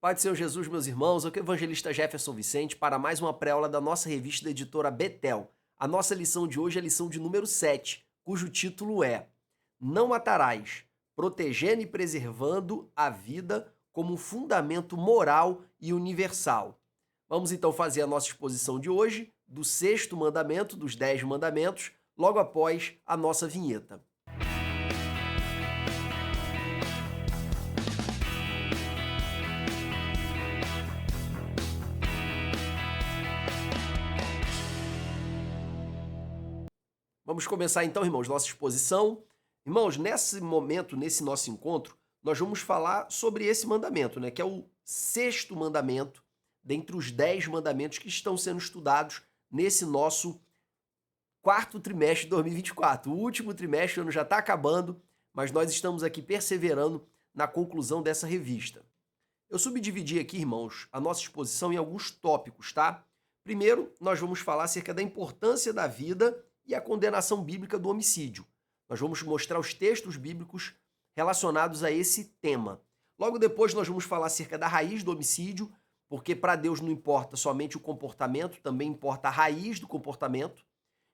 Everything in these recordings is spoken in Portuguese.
Pai do Senhor Jesus, meus irmãos, aqui é o evangelista Jefferson Vicente para mais uma pré-aula da nossa revista da editora Betel. A nossa lição de hoje é a lição de número 7, cujo título é Não matarás, protegendo e preservando a vida como fundamento moral e universal. Vamos então fazer a nossa exposição de hoje do sexto mandamento, dos 10 mandamentos, logo após a nossa vinheta. Vamos começar então, irmãos, nossa exposição. Irmãos, nesse momento, nesse nosso encontro, nós vamos falar sobre esse mandamento, né? Que é o sexto mandamento dentre os 10 mandamentos que estão sendo estudados nesse nosso quarto trimestre de 2024. O último trimestre, o ano já está acabando, mas nós estamos aqui perseverando na conclusão dessa revista. Eu subdividi aqui, irmãos, a nossa exposição em alguns tópicos, tá? Primeiro, nós vamos falar acerca da importância da vida e a condenação bíblica do homicídio. Nós vamos mostrar os textos bíblicos relacionados a esse tema. Logo depois, nós vamos falar acerca da raiz do homicídio, porque para Deus não importa somente o comportamento, também importa a raiz do comportamento,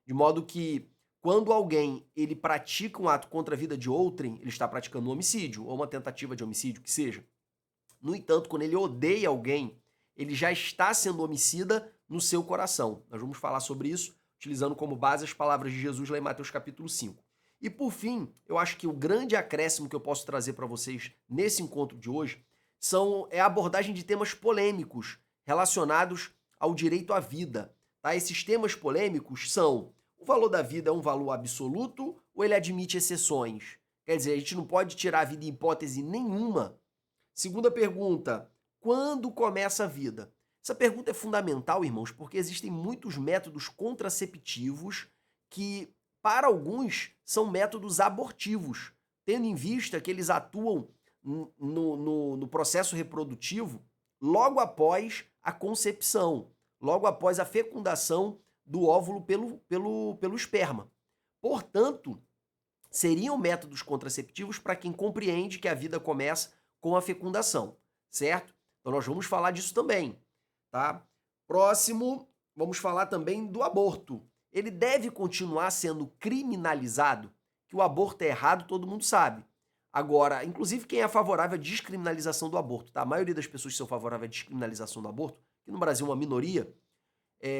de modo que quando alguém ele pratica um ato contra a vida de outrem, ele está praticando um homicídio ou uma tentativa de homicídio, que seja. No entanto, quando ele odeia alguém, ele já está sendo homicida no seu coração. Nós vamos falar sobre isso, utilizando como base as palavras de Jesus lá em Mateus capítulo 5. E por fim, eu acho que o grande acréscimo que eu posso trazer para vocês nesse encontro de hoje é a abordagem de temas polêmicos relacionados ao direito à vida. Tá? Esses temas polêmicos são: o valor da vida é um valor absoluto ou ele admite exceções? Quer dizer, a gente não pode tirar a vida em hipótese nenhuma. Segunda pergunta, quando começa a vida? Essa pergunta é fundamental, irmãos, porque existem muitos métodos contraceptivos que, para alguns, são métodos abortivos, tendo em vista que eles atuam no processo reprodutivo logo após a concepção, logo após a fecundação do óvulo pelo esperma. Portanto, seriam métodos contraceptivos para quem compreende que a vida começa com a fecundação, certo? Então nós vamos falar disso também, tá? Próximo, vamos falar também do aborto. Ele deve continuar sendo criminalizado? Que o aborto é errado, todo mundo sabe. Agora, inclusive quem é favorável à descriminalização do aborto, tá? A maioria das pessoas que são favoráveis à descriminalização do aborto, que no Brasil é uma minoria,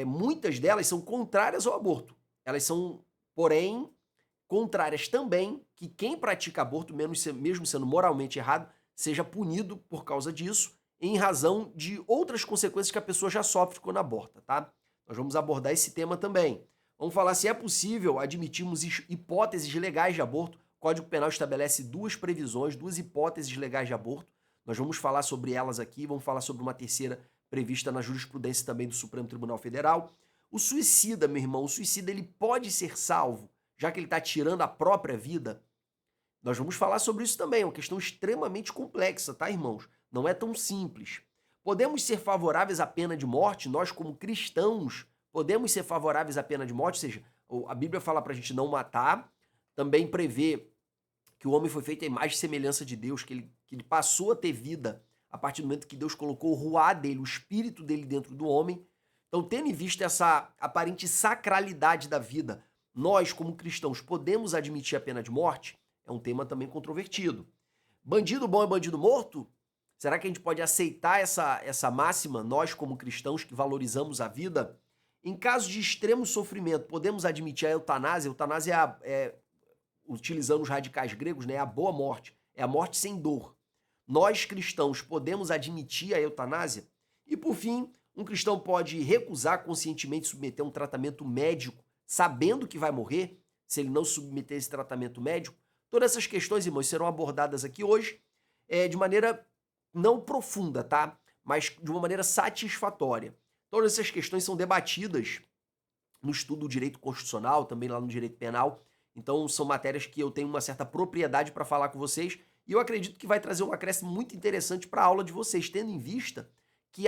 muitas delas são contrárias ao aborto. Elas são, porém, contrárias também que quem pratica aborto, mesmo sendo moralmente errado, seja punido por causa disso, em razão de outras consequências que a pessoa já sofre quando aborta, tá? Nós vamos abordar esse tema também. Vamos falar se é possível admitirmos hipóteses legais de aborto. O Código Penal estabelece duas previsões, duas hipóteses legais de aborto. Nós vamos falar sobre elas aqui, vamos falar sobre uma terceira prevista na jurisprudência também do Supremo Tribunal Federal. O suicida, meu irmão, o suicida ele pode ser salvo, já que ele está tirando a própria vida? Nós vamos falar sobre isso também, é uma questão extremamente complexa, tá, irmãos? Não é tão simples. Podemos ser favoráveis à pena de morte? Nós, como cristãos, podemos ser favoráveis à pena de morte? Ou seja, a Bíblia fala para a gente não matar, também prevê que o homem foi feito à imagem e semelhança de Deus, que ele passou a ter vida a partir do momento que Deus colocou o ruá dele, o espírito dele dentro do homem. Então, tendo em vista essa aparente sacralidade da vida, nós, como cristãos, podemos admitir a pena de morte? É um tema também controvertido. Bandido bom é bandido morto? Será que a gente pode aceitar essa máxima, nós como cristãos que valorizamos a vida? Em caso de extremo sofrimento, podemos admitir a eutanásia? A eutanásia utilizando os radicais gregos, né, é a boa morte, é a morte sem dor. Nós cristãos podemos admitir a eutanásia? E por fim, um cristão pode recusar conscientemente submeter a um tratamento médico, sabendo que vai morrer, se ele não submeter esse tratamento médico? Todas essas questões, irmãos, serão abordadas aqui hoje de maneira não profunda, tá? Mas de uma maneira satisfatória. Todas essas questões são debatidas no estudo do direito constitucional, também lá no direito penal. Então são matérias que eu tenho uma certa propriedade para falar com vocês e eu acredito que vai trazer um acréscimo muito interessante para a aula de vocês, tendo em vista que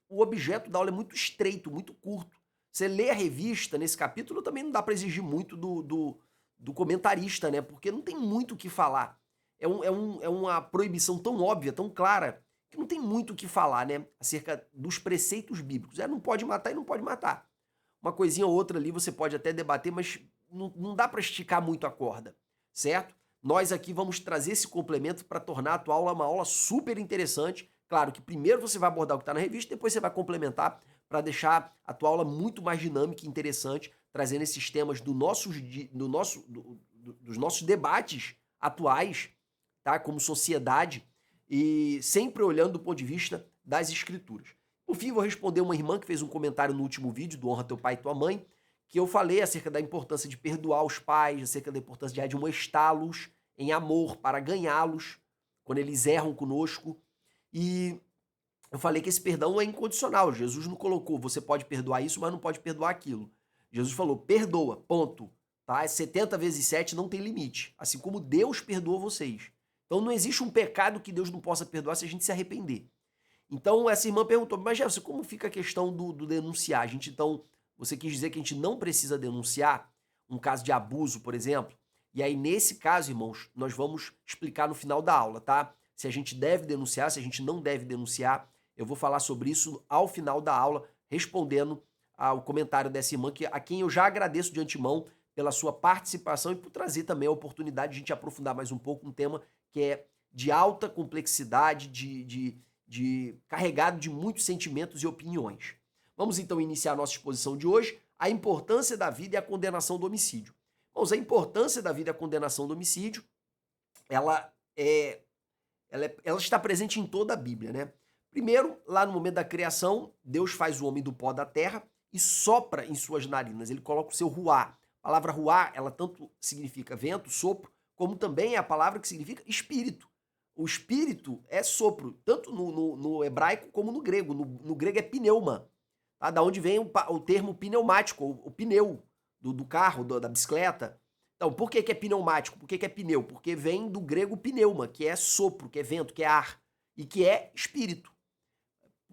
o objeto da aula é muito estreito, muito curto. Você lê a revista nesse capítulo, também não dá para exigir muito do comentarista, né? Porque não tem muito o que falar. É uma proibição tão óbvia, tão clara, que não tem muito o que falar, né? Acerca dos preceitos bíblicos. Não pode matar e não pode matar. Uma coisinha ou outra ali você pode até debater, mas não dá para esticar muito a corda, certo? Nós aqui vamos trazer esse complemento para tornar a tua aula uma aula super interessante. Claro que primeiro você vai abordar o que está na revista, depois você vai complementar para deixar a tua aula muito mais dinâmica e interessante, trazendo esses temas dos nossos debates atuais, tá? Como sociedade, e sempre olhando do ponto de vista das escrituras. Por fim, vou responder uma irmã que fez um comentário no último vídeo do Honra Teu Pai e Tua Mãe, que eu falei acerca da importância de perdoar os pais, acerca da importância de admoestá-los em amor para ganhá-los quando eles erram conosco. E eu falei que esse perdão é incondicional. Jesus não colocou, você pode perdoar isso, mas não pode perdoar aquilo. Jesus falou, perdoa, ponto. Tá? 70 vezes 7 não tem limite. Assim como Deus perdoa vocês. Então não existe um pecado que Deus não possa perdoar se a gente se arrepender. Então essa irmã perguntou, mas Jefferson, como fica a questão do denunciar? Então, você quis dizer que a gente não precisa denunciar um caso de abuso, por exemplo? E aí, nesse caso, irmãos, nós vamos explicar no final da aula, tá? Se a gente deve denunciar, se a gente não deve denunciar. Eu vou falar sobre isso ao final da aula, respondendo ao comentário dessa irmã, a quem eu já agradeço de antemão pela sua participação e por trazer também a oportunidade de a gente aprofundar mais um pouco um tema que é de alta complexidade, carregado de muitos sentimentos e opiniões. Vamos então iniciar a nossa exposição de hoje, a importância da vida e a condenação do homicídio. Vamos, a importância da vida e a condenação do homicídio, ela está presente em toda a Bíblia, né? Primeiro, lá no momento da criação, Deus faz o homem do pó da terra e sopra em suas narinas, ele coloca o seu ruá. A palavra ruá, ela tanto significa vento, sopro, como também é a palavra que significa espírito. O espírito é sopro, tanto no hebraico como no grego. No grego é pneuma, tá? Da onde vem o termo pneumático, o pneu do carro, da bicicleta. Então, por que é pneumático? Por que é pneu? Porque vem do grego pneuma, que é sopro, que é vento, que é ar, e que é espírito.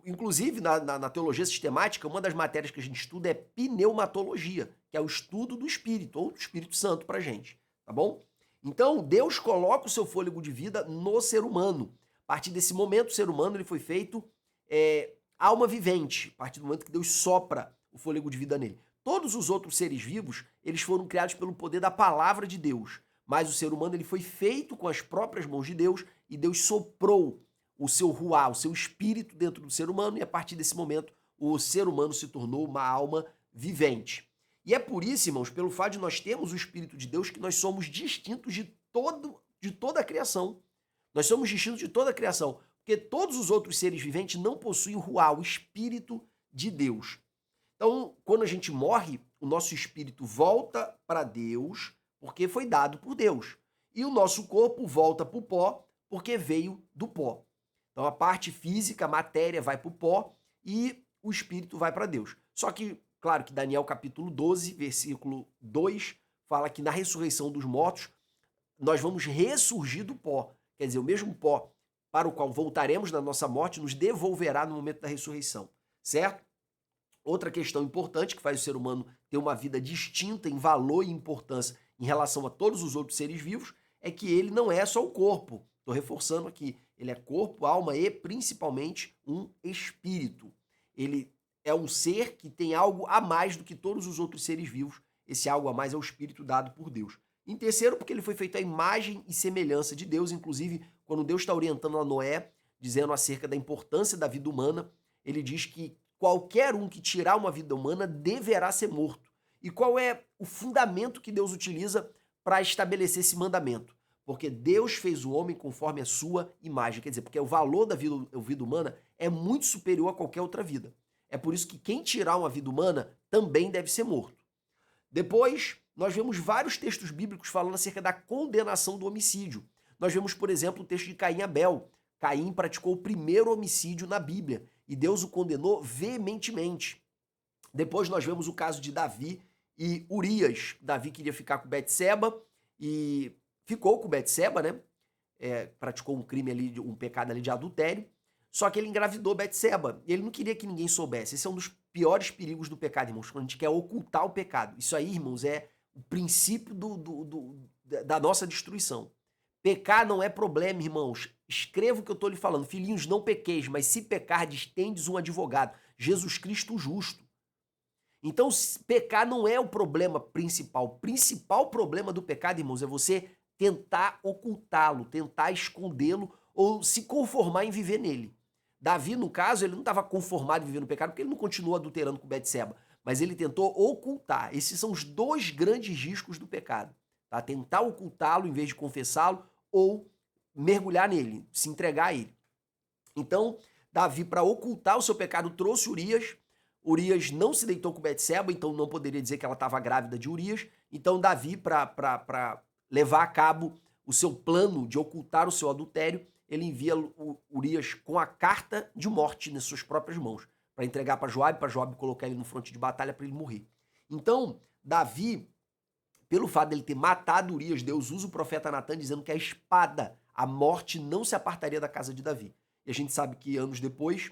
Inclusive, na teologia sistemática, uma das matérias que a gente estuda é pneumatologia, que é o estudo do Espírito, ou do Espírito Santo pra gente, tá bom? Então, Deus coloca o seu fôlego de vida no ser humano. A partir desse momento, o ser humano ele foi feito alma vivente, a partir do momento que Deus sopra o fôlego de vida nele. Todos os outros seres vivos, eles foram criados pelo poder da palavra de Deus, mas o ser humano ele foi feito com as próprias mãos de Deus e Deus soprou o seu ruá, o seu espírito dentro do ser humano, e a partir desse momento o ser humano se tornou uma alma vivente. E é por isso, irmãos, pelo fato de nós termos o Espírito de Deus, que nós somos distintos de toda a criação. Nós somos distintos de toda a criação, porque todos os outros seres viventes não possuem o ruá, o Espírito de Deus. Então, quando a gente morre, o nosso espírito volta para Deus, porque foi dado por Deus. E o nosso corpo volta para o pó, porque veio do pó. Então a parte física, a matéria vai para o pó e o espírito vai para Deus. Só que, claro que Daniel capítulo 12, versículo 2, fala que na ressurreição dos mortos, nós vamos ressurgir do pó. Quer dizer, o mesmo pó para o qual voltaremos na nossa morte nos devolverá no momento da ressurreição, certo? Outra questão importante que faz o ser humano ter uma vida distinta em valor e importância em relação a todos os outros seres vivos é que ele não é só o corpo. Estou reforçando aqui, ele é corpo, alma e principalmente um espírito. Ele é um ser que tem algo a mais do que todos os outros seres vivos. Esse algo a mais é o espírito dado por Deus. Em terceiro, porque ele foi feito à imagem e semelhança de Deus. Inclusive, quando Deus está orientando a Noé, dizendo acerca da importância da vida humana, ele diz que qualquer um que tirar uma vida humana deverá ser morto. E qual é o fundamento que Deus utiliza para estabelecer esse mandamento? Porque Deus fez o homem conforme a sua imagem. Quer dizer, porque o valor da vida humana é muito superior a qualquer outra vida. É por isso que quem tirar uma vida humana também deve ser morto. Depois, nós vemos vários textos bíblicos falando acerca da condenação do homicídio. Nós vemos, por exemplo, o texto de Caim e Abel. Caim praticou o primeiro homicídio na Bíblia e Deus o condenou veementemente. Depois nós vemos o caso de Davi e Urias. Davi queria ficar com Betseba e ficou com Betseba, né? Praticou um crime ali, um pecado ali de adultério. Só que ele engravidou Betseba e ele não queria que ninguém soubesse. Esse é um dos piores perigos do pecado, irmãos, quando a gente quer ocultar o pecado. Isso aí, irmãos, é o princípio da nossa destruição. Pecar não é problema, irmãos. Escreva o que eu estou lhe falando. Filhinhos, não pequeis, mas se pecardes, tendes um advogado, Jesus Cristo justo. Então, pecar não é o problema principal. O principal problema do pecado, irmãos, é você tentar ocultá-lo, tentar escondê-lo ou se conformar em viver nele. Davi, no caso, ele não estava conformado em viver no pecado porque ele não continuou adulterando com Betseba, mas ele tentou ocultar. Esses são os dois grandes riscos do pecado. Tá? Tentar ocultá-lo em vez de confessá-lo ou mergulhar nele, se entregar a ele. Então, Davi, para ocultar o seu pecado, trouxe Urias. Urias não se deitou com Betseba, então não poderia dizer que ela estava grávida de Urias. Então, Davi, para levar a cabo o seu plano de ocultar o seu adultério, ele envia Urias com a carta de morte nas suas próprias mãos, para entregar para Joabe colocar ele no fronte de batalha para ele morrer. Então, Davi, pelo fato dele ter matado Urias, Deus usa o profeta Natan dizendo que a espada, a morte, não se apartaria da casa de Davi. E a gente sabe que anos depois,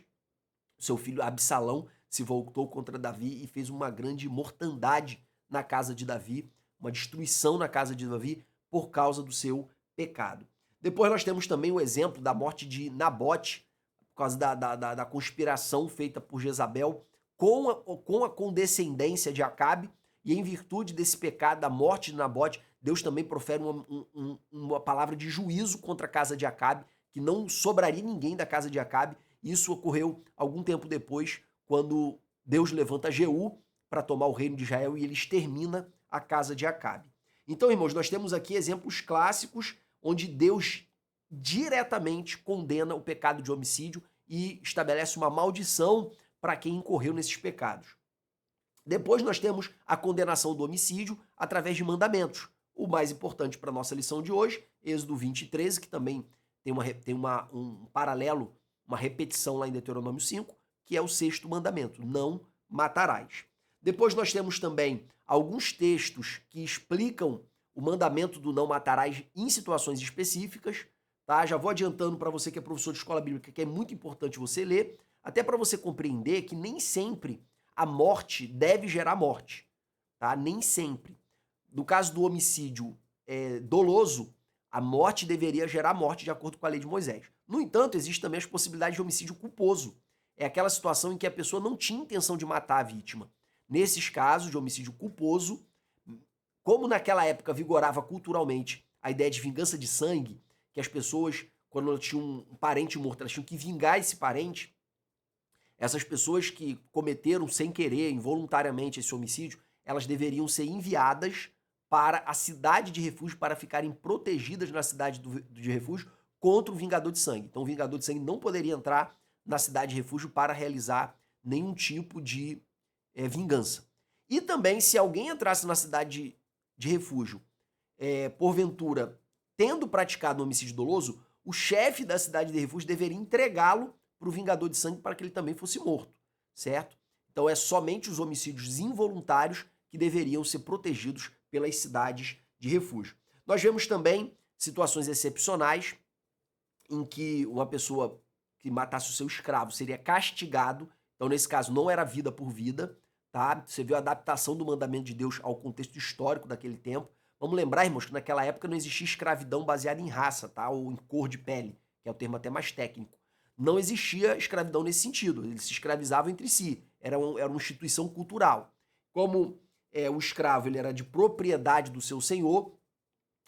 seu filho Absalão se voltou contra Davi e fez uma grande mortandade na casa de Davi, uma destruição na casa de Davi por causa do seu pecado. Depois nós temos também o exemplo da morte de Nabote, por causa da conspiração feita por Jezabel com a condescendência de Acabe, e em virtude desse pecado, da morte de Nabote, Deus também profere uma palavra de juízo contra a casa de Acabe, que não sobraria ninguém da casa de Acabe. Isso ocorreu algum tempo depois, quando Deus levanta Jeú para tomar o reino de Israel e ele extermina a casa de Acabe. Então, irmãos, nós temos aqui exemplos clássicos onde Deus diretamente condena o pecado de homicídio e estabelece uma maldição para quem incorreu nesses pecados. Depois nós temos a condenação do homicídio através de mandamentos. O mais importante para a nossa lição de hoje, Êxodo 20:13, que também tem um paralelo, uma repetição lá em Deuteronômio 5, que é o sexto mandamento, não matarás. Depois nós temos também alguns textos que explicam o mandamento do não matarás em situações específicas, tá? Já vou adiantando para você que é professor de escola bíblica que é muito importante você ler, até para você compreender que nem sempre a morte deve gerar morte, tá? Nem sempre. No caso do homicídio doloso, a morte deveria gerar morte de acordo com a lei de Moisés. No entanto, existem também as possibilidades de homicídio culposo. É aquela situação em que a pessoa não tinha intenção de matar a vítima. Nesses casos de homicídio culposo, como naquela época vigorava culturalmente a ideia de vingança de sangue, que as pessoas, quando elas tinham um parente morto, elas tinham que vingar esse parente, essas pessoas que cometeram sem querer, involuntariamente, esse homicídio, elas deveriam ser enviadas para a cidade de refúgio para ficarem protegidas na cidade de refúgio contra o vingador de sangue. Então o vingador de sangue não poderia entrar na cidade de refúgio para realizar nenhum tipo de vingança. E também, se alguém entrasse na cidade de refúgio, porventura, tendo praticado um homicídio doloso, o chefe da cidade de refúgio deveria entregá-lo para o vingador de sangue para que ele também fosse morto, certo? Então é somente os homicídios involuntários que deveriam ser protegidos pelas cidades de refúgio. Nós vemos também situações excepcionais em que uma pessoa que matasse o seu escravo seria castigado. Então, nesse caso, não era vida por vida, tá? Você viu a adaptação do mandamento de Deus ao contexto histórico daquele tempo. Vamos lembrar, irmãos, que naquela época não existia escravidão baseada em raça, tá? Ou em cor de pele, que é o termo até mais técnico. Não existia escravidão nesse sentido. Eles se escravizavam entre si. Era uma instituição cultural. Como o escravo ele era de propriedade do seu senhor,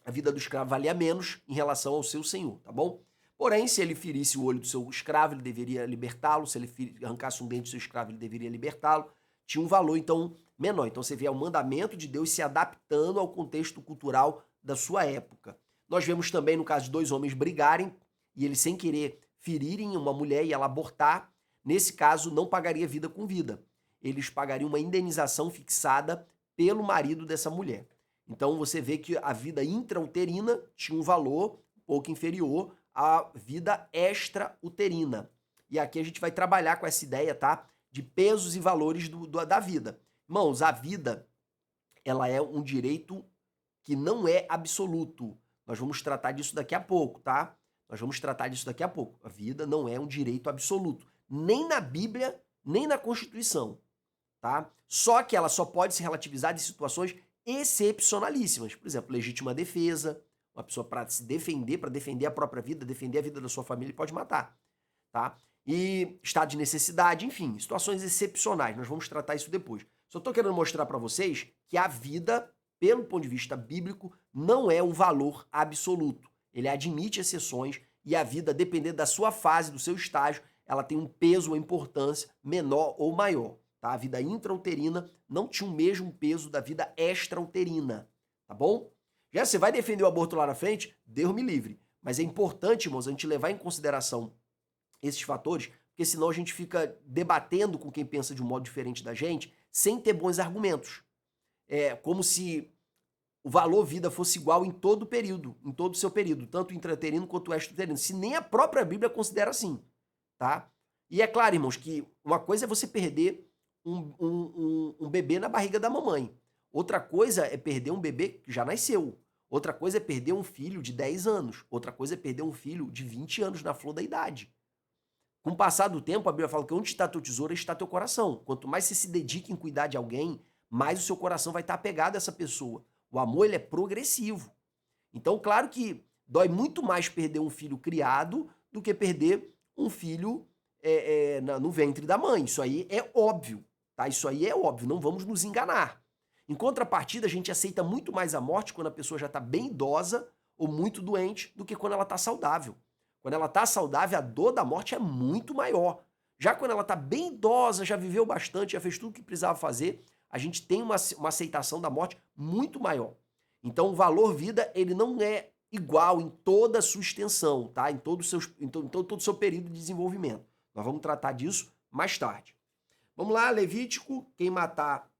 a vida do escravo valia menos em relação ao seu senhor, tá bom? Porém, se ele ferisse o olho do seu escravo, ele deveria libertá-lo. Se ele arrancasse um dente do seu escravo, ele deveria libertá-lo. Tinha um valor, então, menor. Então, você vê o mandamento de Deus se adaptando ao contexto cultural da sua época. Nós vemos também, no caso de dois homens brigarem e eles, sem querer, ferirem uma mulher e ela abortar. Nesse caso, não pagaria vida com vida. Eles pagariam uma indenização fixada pelo marido dessa mulher. Então, você vê que a vida intrauterina tinha um valor um pouco inferior à vida extrauterina. E aqui a gente vai trabalhar com essa ideia, tá? De pesos e valores da vida. Irmãos, a vida, ela é um direito que não é absoluto. Nós vamos tratar disso daqui a pouco, tá? Nós vamos tratar disso daqui a pouco. A vida não é um direito absoluto. Nem na Bíblia, nem na Constituição, tá? Só que ela só pode ser relativizada em situações excepcionalíssimas. Por exemplo, legítima defesa, Uma pessoa para se defender, para defender a própria vida, defender a vida da sua família, ele pode matar, tá? E estado de necessidade, enfim, situações excepcionais. Nós vamos tratar isso depois. Só estou querendo mostrar para vocês que a vida, pelo ponto de vista bíblico, não é um valor absoluto. Ele admite exceções e a vida, dependendo da sua fase, do seu estágio, ela tem um peso ou importância menor ou maior. Tá? A vida intrauterina não tinha o mesmo peso da vida extrauterina, tá bom? Já você vai defender o aborto lá na frente, Deus me livre. Mas é importante, irmãos, a gente levar em consideração esses fatores, porque senão a gente fica debatendo com quem pensa de um modo diferente da gente, sem ter bons argumentos. É como se o valor vida fosse igual em todo o período, em todo o seu período, tanto o intrauterino quanto o extrauterino, se nem a própria Bíblia considera assim, tá? E é claro, irmãos, que uma coisa é você perder um bebê na barriga da mamãe, outra coisa é perder um bebê que já nasceu, outra coisa é perder um filho de 10 anos, outra coisa é perder um filho de 20 anos na flor da idade. Com o passar do tempo, a Bíblia fala que onde está teu tesouro, está teu coração. Quanto mais você se dedica em cuidar de alguém, mais o seu coração vai estar apegado a essa pessoa. O amor, ele é progressivo. Então, claro que dói muito mais perder um filho criado do que perder um filho no ventre da mãe. Isso aí é óbvio, tá? Isso aí é óbvio, não vamos nos enganar. Em contrapartida, a gente aceita muito mais a morte quando a pessoa já está bem idosa ou muito doente do que quando ela está saudável. Quando ela está saudável, a dor da morte é muito maior. Já quando ela está bem idosa, já viveu bastante, já fez tudo o que precisava fazer, a gente tem uma aceitação da morte muito maior. Então, o valor vida, ele não é igual em toda a sua extensão, tá? Em todo o seu período de desenvolvimento. Nós vamos tratar disso mais tarde. Vamos lá, Levítico, quem matar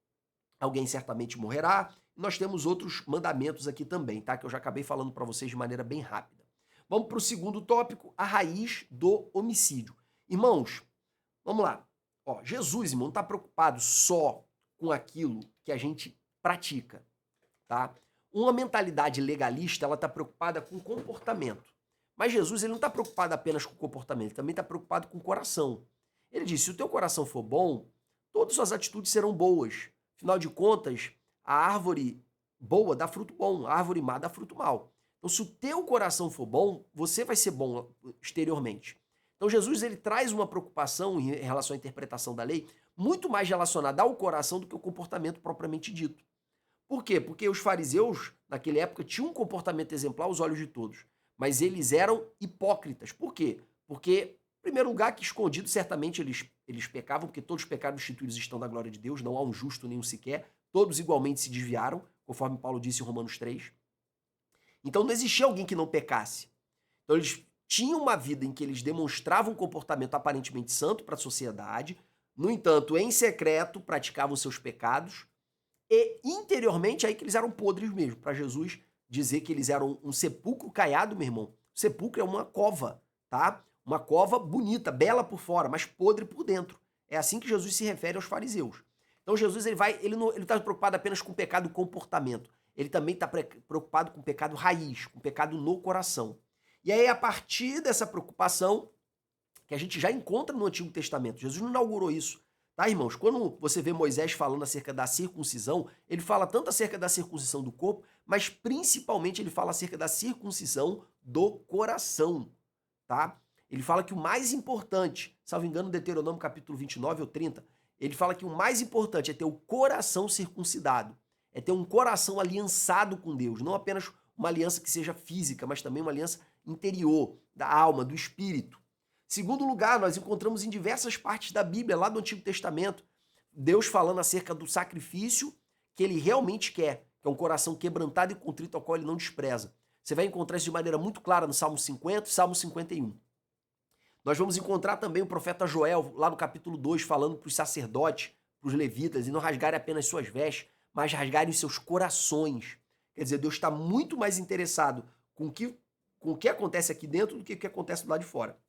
alguém certamente morrerá. Nós temos outros mandamentos aqui também, tá? Que eu já acabei falando para vocês de maneira bem rápida. Vamos para o segundo tópico, a raiz do homicídio. Irmãos, vamos lá. Ó, Jesus, irmão, não está preocupado só com aquilo que a gente pratica, tá? Uma mentalidade legalista, ela está preocupada com o comportamento. Mas Jesus, ele não está preocupado apenas com o comportamento, ele também está preocupado com o coração. Ele disse, se o teu coração for bom, todas as suas atitudes serão boas. Afinal de contas, a árvore boa dá fruto bom, a árvore má dá fruto mau. Então, se o teu coração for bom, você vai ser bom exteriormente. Então, Jesus, ele traz uma preocupação em relação à interpretação da lei muito mais relacionada ao coração do que o comportamento propriamente dito. Por quê? Porque os fariseus, naquela época, tinham um comportamento exemplar aos olhos de todos, mas eles eram hipócritas. Por quê? Porque, em primeiro lugar, que escondido, certamente eles pecavam, porque todos os pecados instituídos estão da glória de Deus, não há um justo nenhum sequer, todos igualmente se desviaram, conforme Paulo disse em Romanos 3. Então não existia alguém que não pecasse. Então eles tinham uma vida em que eles demonstravam um comportamento aparentemente santo para a sociedade, no entanto, em secreto, praticavam seus pecados, e interiormente aí que eles eram podres mesmo. Para Jesus dizer que eles eram um sepulcro caiado, meu irmão. O sepulcro é uma cova, tá? Uma cova bonita, bela por fora, mas podre por dentro. É assim que Jesus se refere aos fariseus. Então Jesus ele não está preocupado apenas com o pecado do comportamento. Ele também está preocupado com o pecado raiz, com o pecado no coração. E aí, a partir dessa preocupação, que a gente já encontra no Antigo Testamento, Jesus não inaugurou isso, tá, irmãos? Quando você vê Moisés falando acerca da circuncisão, ele fala tanto acerca da circuncisão do corpo, mas principalmente ele fala acerca da circuncisão do coração, tá? Ele fala que o mais importante, salvo engano, Deuteronômio capítulo 29 ou 30, ele fala que o mais importante é ter o coração circuncidado. É ter um coração aliançado com Deus, não apenas uma aliança que seja física, mas também uma aliança interior, da alma, do espírito. Segundo lugar, nós encontramos em diversas partes da Bíblia, lá do Antigo Testamento, Deus falando acerca do sacrifício que ele realmente quer, que é um coração quebrantado e contrito ao qual ele não despreza. Você vai encontrar isso de maneira muito clara no Salmo 50 e Salmo 51. Nós vamos encontrar também o profeta Joel, lá no capítulo 2, falando para os sacerdotes, para os levitas, e não rasgarem apenas suas vestes, mas rasgarem os seus corações. Quer dizer, Deus está muito mais interessado com o que acontece aqui dentro do que o que acontece do lado de fora.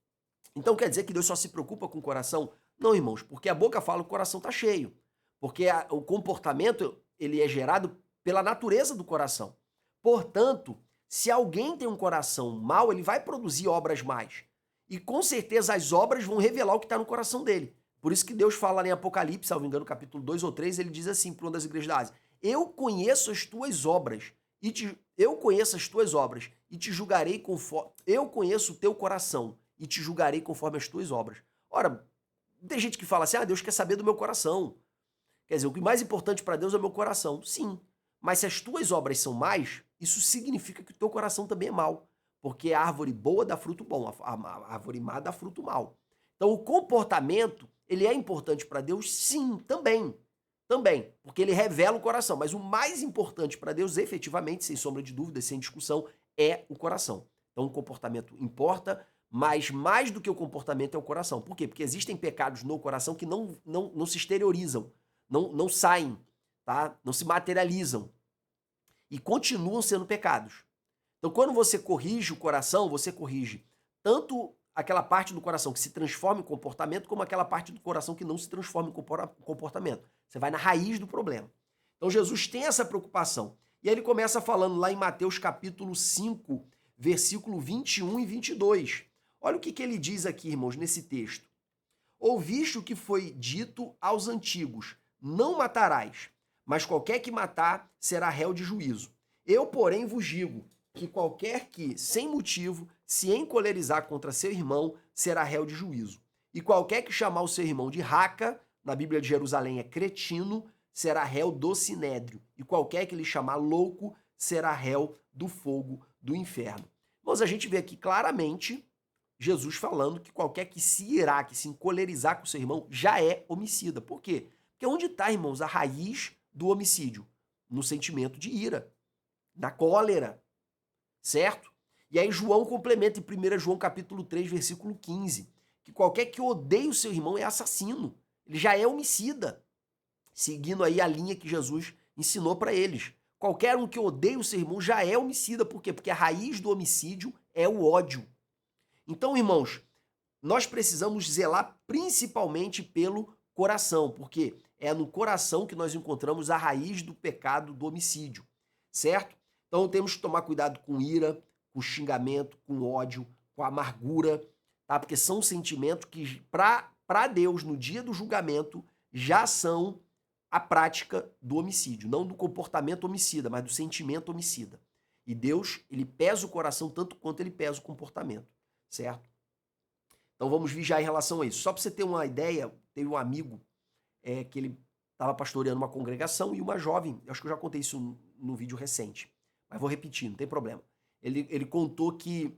Então quer dizer que Deus só se preocupa com o coração? Não, irmãos, porque a boca fala que o coração está cheio. Porque o comportamento ele é gerado pela natureza do coração. Portanto, se alguém tem um coração mau, ele vai produzir obras más. E com certeza as obras vão revelar o que está no coração dele. Por isso que Deus fala em Apocalipse, salvo engano, capítulo 2 ou 3, ele diz assim para uma das igrejas da Ásia: eu conheço as tuas obras eu conheço as tuas obras e te julgarei conforme. Eu conheço o teu coração e te julgarei conforme as tuas obras. Ora, tem gente que fala assim: Deus quer saber do meu coração. Quer dizer, o que mais importante para Deus é o meu coração. Sim, mas se as tuas obras são más, isso significa que o teu coração também é mau. Porque a árvore boa dá fruto bom, a árvore má dá fruto mau. Então o comportamento, ele é importante para Deus? Sim, também. Também, porque ele revela o coração. Mas o mais importante para Deus, efetivamente, sem sombra de dúvida, sem discussão, é o coração. Então o comportamento importa, mas mais do que o comportamento é o coração. Por quê? Porque existem pecados no coração que não se exteriorizam, não saem, tá? Não se materializam e continuam sendo pecados. Então, quando você corrige o coração, você corrige tanto aquela parte do coração que se transforma em comportamento, como aquela parte do coração que não se transforma em comportamento. Você vai na raiz do problema. Então, Jesus tem essa preocupação. E aí ele começa falando lá em Mateus capítulo 5, versículo 21 e 22. Olha o que ele diz aqui, irmãos, nesse texto. Ouviste o que foi dito aos antigos: não matarás, mas qualquer que matar será réu de juízo. Eu, porém, vos digo que qualquer que, sem motivo, se encolerizar contra seu irmão, será réu de juízo. E qualquer que chamar o seu irmão de raca, na Bíblia de Jerusalém é cretino, será réu do sinédrio. E qualquer que lhe chamar louco, será réu do fogo do inferno. Mas a gente vê aqui claramente Jesus falando que qualquer que se irá, que se encolerizar com seu irmão, já é homicida. Por quê? Porque onde está, irmãos, a raiz do homicídio? No sentimento de ira, na cólera, certo? E aí João complementa em 1 João capítulo 3, versículo 15, que qualquer que odeie o seu irmão é assassino, ele já é homicida, seguindo aí a linha que Jesus ensinou para eles. Qualquer um que odeie o seu irmão já é homicida, por quê? Porque a raiz do homicídio é o ódio. Então, irmãos, nós precisamos zelar principalmente pelo coração, porque é no coração que nós encontramos a raiz do pecado do homicídio, certo? Então temos que tomar cuidado com ira, com xingamento, com ódio, com amargura, tá? Porque são sentimentos que para Deus no dia do julgamento já são a prática do homicídio, não do comportamento homicida, mas do sentimento homicida. E Deus, ele pesa o coração tanto quanto ele pesa o comportamento, certo? Então vamos vigiar em relação a isso. Só para você ter uma ideia, teve um amigo que ele estava pastoreando uma congregação e uma jovem, acho que eu já contei isso num vídeo recente, mas vou repetir, não tem problema. Ele contou que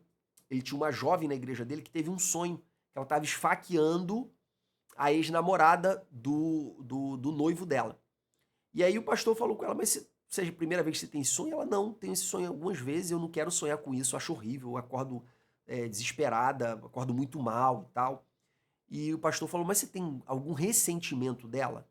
ele tinha uma jovem na igreja dele que teve um sonho, que ela estava esfaqueando a ex-namorada do noivo dela. E aí o pastor falou com ela, mas seja a primeira vez que você tem esse sonho? Ela, não, tenho esse sonho algumas vezes, eu não quero sonhar com isso, eu acho horrível, eu acordo desesperada, acordo muito mal e tal. E o pastor falou, mas você tem algum ressentimento dela?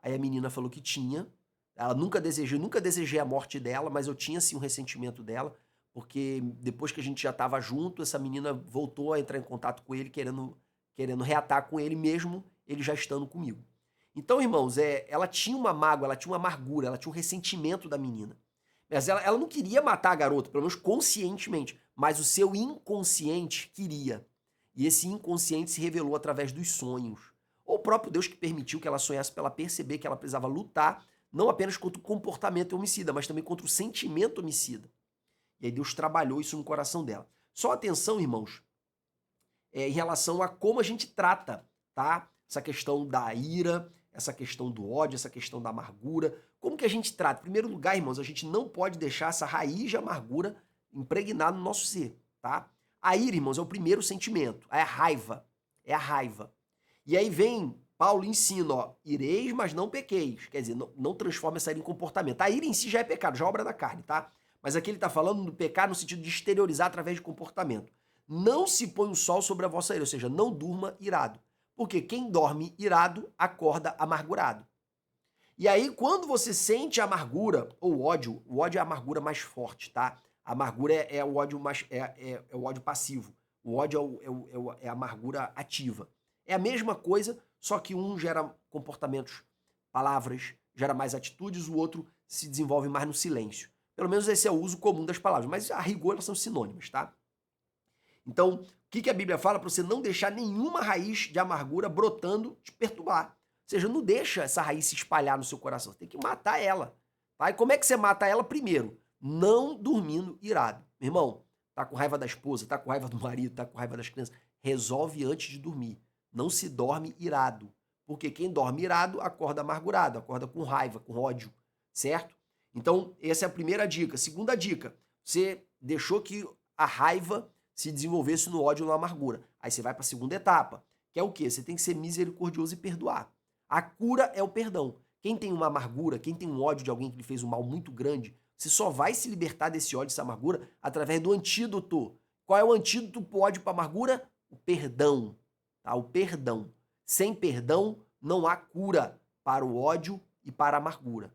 Aí a menina falou que tinha. Ela nunca desejei a morte dela, mas eu tinha sim um ressentimento dela, porque depois que a gente já estava junto, essa menina voltou a entrar em contato com ele, querendo reatar com ele mesmo, ele já estando comigo. Então, irmãos, ela tinha uma mágoa, ela tinha uma amargura, ela tinha um ressentimento da menina. Mas ela não queria matar a garota, pelo menos conscientemente, mas o seu inconsciente queria. E esse inconsciente se revelou através dos sonhos. Ou o próprio Deus que permitiu que ela sonhasse para ela perceber que ela precisava lutar, não apenas contra o comportamento homicida, mas também contra o sentimento homicida. E aí Deus trabalhou isso no coração dela. Só atenção, irmãos, em relação a como a gente trata, tá? Essa questão da ira, essa questão do ódio, essa questão da amargura. Como que a gente trata? Em primeiro lugar, irmãos, a gente não pode deixar essa raiz de amargura impregnar no nosso ser, tá? A ira, irmãos, é o primeiro sentimento. É a raiva. É a raiva. E aí vem, Paulo ensina, ó, ireis, mas não pequeis. Quer dizer, não transforma essa ira em comportamento. A ira em si já é pecado, já é obra da carne, tá? Mas aqui ele está falando do pecado no sentido de exteriorizar através de comportamento. Não se põe o sol sobre a vossa ira, ou seja, não durma irado. Porque quem dorme irado, acorda amargurado. E aí, quando você sente a amargura ou ódio, o ódio é a amargura mais forte, tá? A amargura é o ódio mais é o ódio passivo. O ódio é a amargura ativa. É a mesma coisa, só que um gera comportamentos, palavras, gera mais atitudes, o outro se desenvolve mais no silêncio. Pelo menos esse é o uso comum das palavras, mas a rigor elas são sinônimas, tá? Então, o que a Bíblia fala para você não deixar nenhuma raiz de amargura brotando te perturbar? Ou seja, não deixa essa raiz se espalhar no seu coração, você tem que matar ela. Tá? E como é que você mata ela? Primeiro, não dormindo irado. Meu irmão, tá com raiva da esposa, tá com raiva do marido, tá com raiva das crianças, resolve antes de dormir. Não se dorme irado, porque quem dorme irado acorda amargurado, acorda com raiva, com ódio, certo? Então, essa é a primeira dica. Segunda dica, você deixou que a raiva se desenvolvesse no ódio ou na amargura. Aí você vai para a segunda etapa, que é o quê? Você tem que ser misericordioso e perdoar. A cura é o perdão. Quem tem uma amargura, quem tem um ódio de alguém que lhe fez um mal muito grande, você só vai se libertar desse ódio, dessa amargura, através do antídoto. Qual é o antídoto para o ódio e para a amargura? O perdão. Tá? O perdão. Sem perdão, não há cura para o ódio e para a amargura.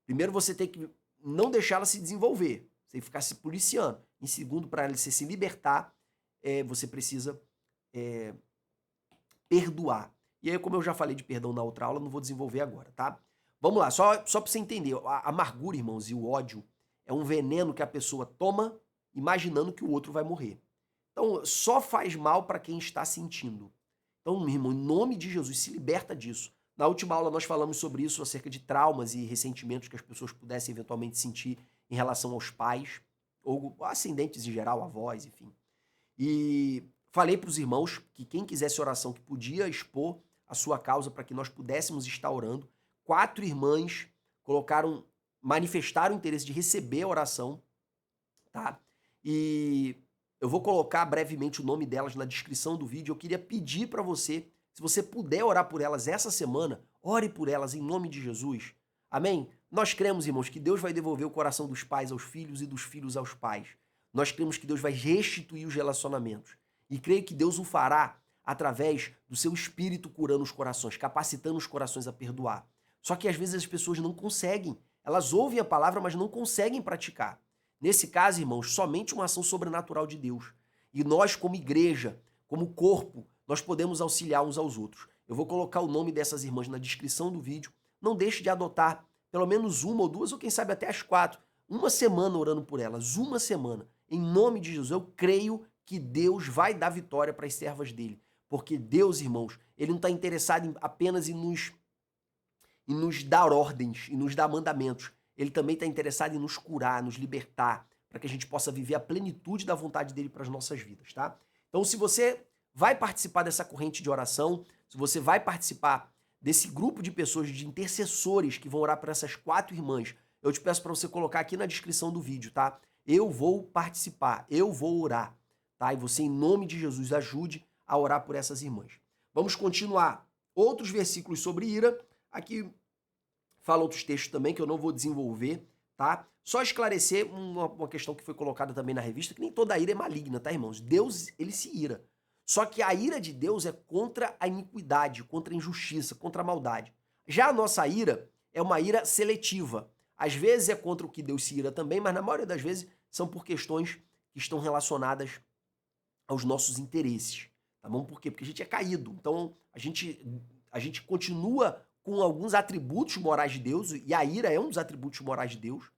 Primeiro, você tem que não deixar ela se desenvolver. Você tem que ficar se policiando. Em segundo, para ela se libertar, você precisa perdoar. E aí, como eu já falei de perdão na outra aula, não vou desenvolver agora, tá? Vamos lá, só para você entender. A amargura, irmãos, e o ódio é um veneno que a pessoa toma imaginando que o outro vai morrer. Então, só faz mal para quem está sentindo. Então, meu irmão, em nome de Jesus, se liberta disso. Na última aula nós falamos sobre isso, acerca de traumas e ressentimentos que as pessoas pudessem eventualmente sentir em relação aos pais, ou ascendentes em geral, avós, enfim. E falei para os irmãos que quem quisesse oração, que podia expor a sua causa para que nós pudéssemos estar orando. 4 irmãs manifestaram o interesse de receber a oração, tá? E eu vou colocar brevemente o nome delas na descrição do vídeo. Eu queria pedir para você, se você puder orar por elas essa semana, ore por elas em nome de Jesus. Amém? Nós cremos, irmãos, que Deus vai devolver o coração dos pais aos filhos e dos filhos aos pais. Nós cremos que Deus vai restituir os relacionamentos. E creio que Deus o fará através do seu espírito curando os corações, capacitando os corações a perdoar. Só que às vezes as pessoas não conseguem. Elas ouvem a palavra, mas não conseguem praticar. Nesse caso, irmãos, somente uma ação sobrenatural de Deus. E nós, como igreja, como corpo, nós podemos auxiliar uns aos outros. Eu vou colocar o nome dessas irmãs na descrição do vídeo. Não deixe de adotar pelo menos uma ou duas, ou quem sabe até as 4. Uma semana orando por elas, uma semana. Em nome de Jesus, eu creio que Deus vai dar vitória para as servas dele. Porque Deus, irmãos, ele não está interessado apenas em nos dar ordens, em nos dar mandamentos. Ele também está interessado em nos curar, nos libertar, para que a gente possa viver a plenitude da vontade dele para as nossas vidas, tá? Então, se você vai participar dessa corrente de oração, se você vai participar desse grupo de pessoas, de intercessores que vão orar por essas 4 irmãs, eu te peço para você colocar aqui na descrição do vídeo, tá? Eu vou participar, eu vou orar, tá? E você, em nome de Jesus, ajude a orar por essas irmãs. Vamos continuar. Outros versículos sobre ira. Aqui fala outros textos também que eu não vou desenvolver, tá? Só esclarecer uma questão que foi colocada também na revista, que nem toda ira é maligna, tá, irmãos? Deus, ele se ira. Só que a ira de Deus é contra a iniquidade, contra a injustiça, contra a maldade. Já a nossa ira é uma ira seletiva. Às vezes é contra o que Deus se ira também, mas na maioria das vezes são por questões que estão relacionadas aos nossos interesses, tá bom? Por quê? Porque a gente é caído. Então, a gente continua com alguns atributos morais de Deus, e a ira é um dos atributos morais de Deus,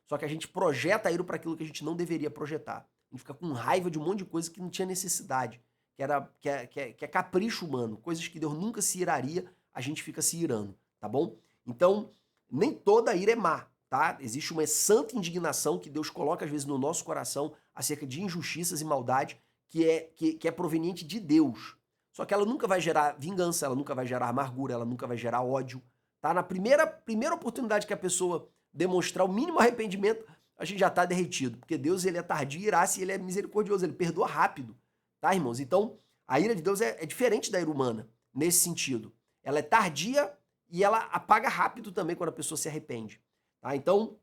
só que a gente projeta a ira para aquilo que a gente não deveria projetar. A gente fica com raiva de um monte de coisa que não tinha necessidade, que é capricho humano, coisas que Deus nunca se iraria, a gente fica se irando, tá bom? Então, nem toda ira é má, tá? Existe uma santa indignação que Deus coloca às vezes no nosso coração acerca de injustiças e maldade que é proveniente de Deus. Só que ela nunca vai gerar vingança, ela nunca vai gerar amargura, ela nunca vai gerar ódio, tá? Na primeira oportunidade que a pessoa demonstrar o mínimo arrependimento, a gente já tá derretido, porque Deus, ele é tardio e irá-se, ele é misericordioso, ele perdoa rápido, tá, irmãos? Então, a ira de Deus é diferente da ira humana, nesse sentido. Ela é tardia e ela apaga rápido também quando a pessoa se arrepende, tá? Então,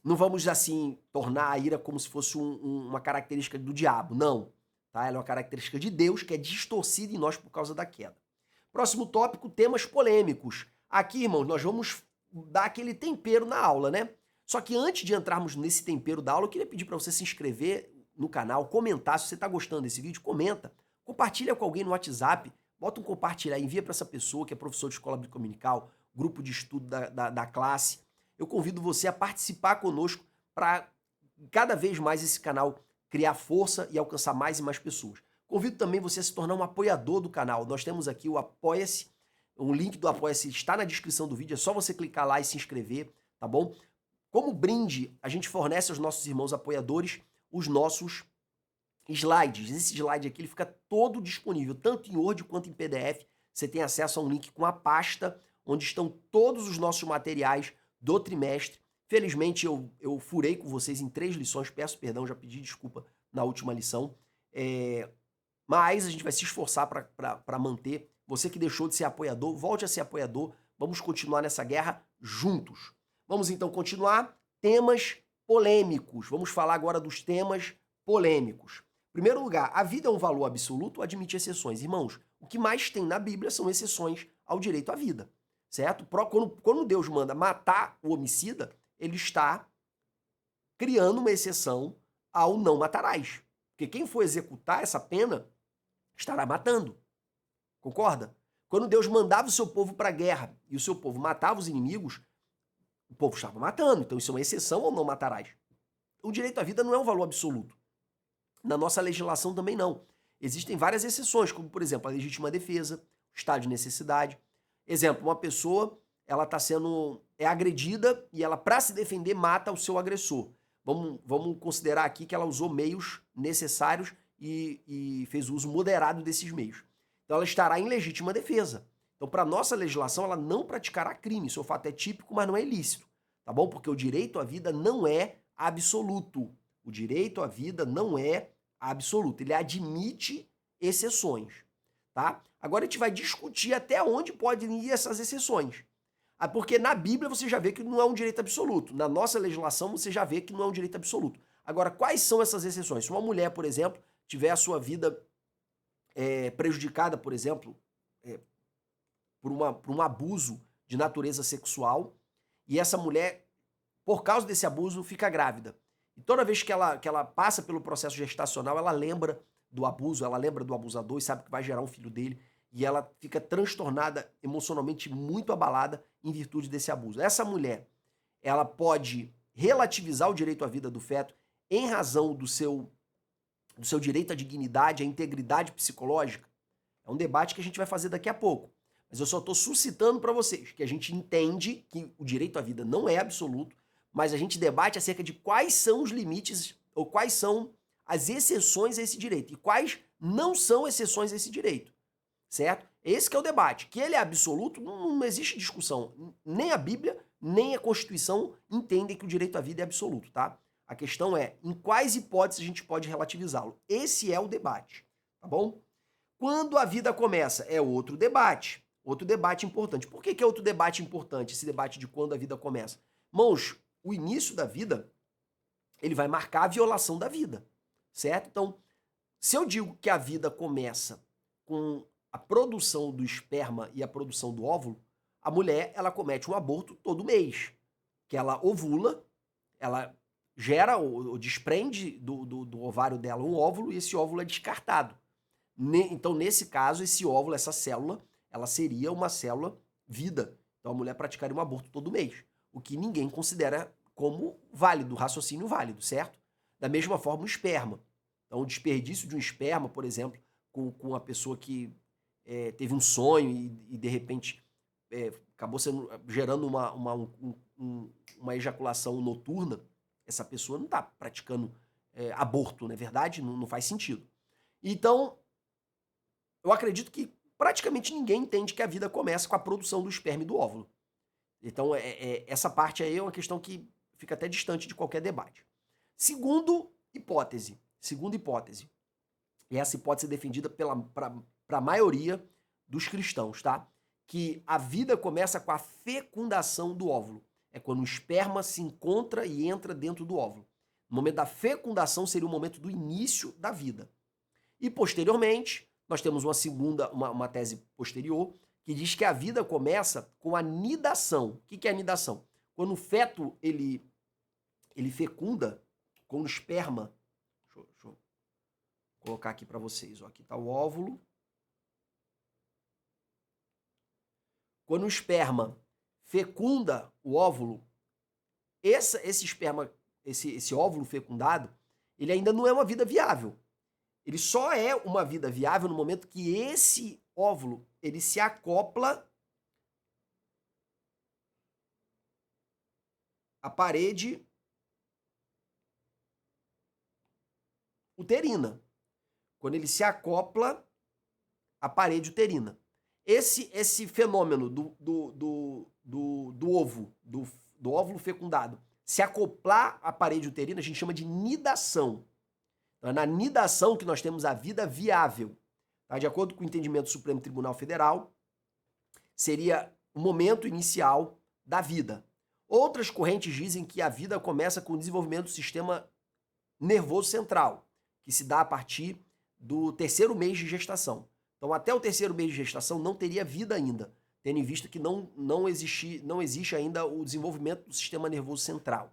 não vamos, assim, tornar a ira como se fosse uma característica do diabo, não. Tá? Ela é uma característica de Deus que é distorcida em nós por causa da queda. Próximo tópico, temas polêmicos. Aqui, irmãos, nós vamos dar aquele tempero na aula, né? Só que antes de entrarmos nesse tempero da aula, eu queria pedir para você se inscrever no canal, comentar. Se você está gostando desse vídeo, comenta. Compartilha com alguém no WhatsApp. Bota um compartilhar, envia para essa pessoa que é professor de escola dominical, grupo de estudo da classe. Eu convido você a participar conosco para cada vez mais esse canal criar força e alcançar mais e mais pessoas. Convido também você a se tornar um apoiador do canal. Nós temos aqui o Apoia-se, o link do Apoia-se está na descrição do vídeo, é só você clicar lá e se inscrever, tá bom? Como brinde, a gente fornece aos nossos irmãos apoiadores os nossos slides. Esse slide aqui ele fica todo disponível, tanto em Word quanto em PDF. Você tem acesso a um link com a pasta, onde estão todos os nossos materiais do trimestre. Felizmente, eu furei com vocês em 3 lições, peço perdão, já pedi desculpa na última lição. Mas a gente vai se esforçar para manter. Você que deixou de ser apoiador, volte a ser apoiador. Vamos continuar nessa guerra juntos. Vamos então continuar. Temas polêmicos. Vamos falar agora dos temas polêmicos. Em primeiro lugar, a vida é um valor absoluto ou admite exceções? Irmãos, o que mais tem na Bíblia são exceções ao direito à vida, certo? Quando Deus manda matar o homicida, ele está criando uma exceção ao não matarás. Porque quem for executar essa pena estará matando. Concorda? Quando Deus mandava o seu povo para a guerra e o seu povo matava os inimigos, o povo estava matando. Então isso é uma exceção ao não matarás. O direito à vida não é um valor absoluto. Na nossa legislação também não. Existem várias exceções, como, por exemplo, a legítima defesa, o estado de necessidade. Exemplo, uma pessoa, ela é agredida e ela, para se defender, mata o seu agressor. Vamos considerar aqui que ela usou meios necessários e fez uso moderado desses meios. Então ela estará em legítima defesa. Então, para a nossa legislação, ela não praticará crime. Seu fato é típico, mas não é ilícito. Tá bom? Porque o direito à vida não é absoluto. O direito à vida não é absoluto. Ele admite exceções, tá? Agora a gente vai discutir até onde podem ir essas exceções. Porque na Bíblia você já vê que não é um direito absoluto. Na nossa legislação você já vê que não é um direito absoluto. Agora, quais são essas exceções? Se uma mulher, por exemplo, tiver a sua vida prejudicada, por exemplo, por um abuso de natureza sexual, e essa mulher, por causa desse abuso, fica grávida. E toda vez que ela passa pelo processo gestacional, ela lembra do abuso, ela lembra do abusador e sabe que vai gerar um filho dele, e ela fica transtornada, emocionalmente muito abalada em virtude desse abuso. Essa mulher, ela pode relativizar o direito à vida do feto em razão do seu direito à dignidade, à integridade psicológica? É um debate que a gente vai fazer daqui a pouco. Mas eu só estou suscitando para vocês que a gente entende que o direito à vida não é absoluto, mas a gente debate acerca de quais são os limites ou quais são as exceções a esse direito e quais não são exceções a esse direito, certo? Esse que é o debate. Que ele é absoluto, não existe discussão. Nem a Bíblia, nem a Constituição entendem que o direito à vida é absoluto, tá? A questão é em quais hipóteses a gente pode relativizá-lo. Esse é o debate, tá bom? Quando a vida começa, é outro debate. Outro debate importante. Por que é outro debate importante, esse debate de quando a vida começa? Irmãos, o início da vida, ele vai marcar a violação da vida, certo? Então, se eu digo que a vida começa com a produção do esperma e a produção do óvulo, a mulher, ela comete um aborto todo mês, que ela ovula, ela gera ou desprende do ovário dela um óvulo e esse óvulo é descartado. Então, nesse caso, esse óvulo, essa célula, ela seria uma célula vida. Então, a mulher praticaria um aborto todo mês, o que ninguém considera como válido, raciocínio válido, certo? Da mesma forma, o esperma. Então, o desperdício de um esperma, por exemplo, com uma pessoa que teve um sonho e de repente, acabou gerando uma ejaculação noturna, essa pessoa não está praticando aborto, não é verdade? Não faz sentido. Então, eu acredito que praticamente ninguém entende que a vida começa com a produção do esperma e do óvulo. Então, essa parte aí é uma questão que fica até distante de qualquer debate. Segunda hipótese, e essa hipótese é defendida para a maioria dos cristãos, tá? Que a vida começa com a fecundação do óvulo. É quando o esperma se encontra e entra dentro do óvulo. O momento da fecundação seria o momento do início da vida. E, posteriormente, nós temos uma tese posterior, que diz que a vida começa com a nidação. O que é a nidação? Quando o feto, ele fecunda, com o esperma... Deixa eu colocar aqui para vocês. Ó, aqui está o óvulo. Quando o esperma fecunda o óvulo, esse esperma, esse óvulo fecundado, ele ainda não é uma vida viável. Ele só é uma vida viável no momento que esse óvulo ele se acopla a parede uterina. Quando ele se acopla à parede uterina. Esse fenômeno do ovo, do óvulo fecundado, se acoplar à parede uterina, a gente chama de nidação. Então, é na nidação que nós temos a vida viável. Tá? De acordo com o entendimento do Supremo Tribunal Federal, seria o momento inicial da vida. Outras correntes dizem que a vida começa com o desenvolvimento do sistema nervoso central, que se dá a partir do 3º mês de gestação. Então, até o 3º mês de gestação não teria vida ainda, tendo em vista que não existe ainda o desenvolvimento do sistema nervoso central.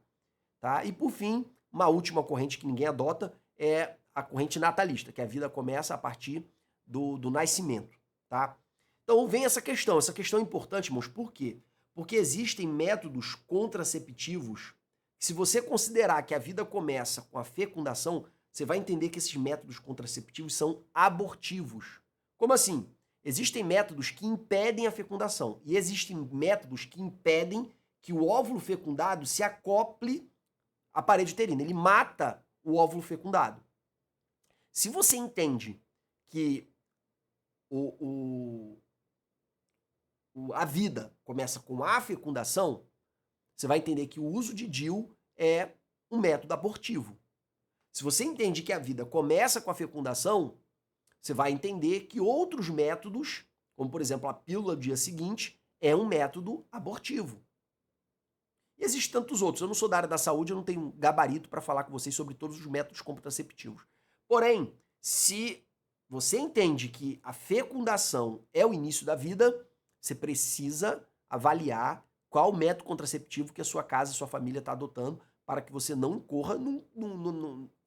Tá? E, por fim, uma última corrente que ninguém adota é a corrente natalista, que a vida começa a partir do nascimento. Tá? Então, vem essa questão é importante, irmãos, por quê? Porque existem métodos contraceptivos que, se você considerar que a vida começa com a fecundação, você vai entender que esses métodos contraceptivos são abortivos. Como assim? Existem métodos que impedem a fecundação e existem métodos que impedem que o óvulo fecundado se acople à parede uterina. Ele mata o óvulo fecundado. Se você entende que a vida começa com a fecundação, você vai entender que o uso de DIU é um método abortivo. Se você entende que a vida começa com a fecundação, você vai entender que outros métodos, como por exemplo a pílula do dia seguinte, é um método abortivo. E existem tantos outros. Eu não sou da área da saúde, eu não tenho gabarito para falar com vocês sobre todos os métodos contraceptivos. Porém, se você entende que a fecundação é o início da vida, você precisa avaliar qual método contraceptivo que a sua casa, a sua família está adotando para que você não incorra,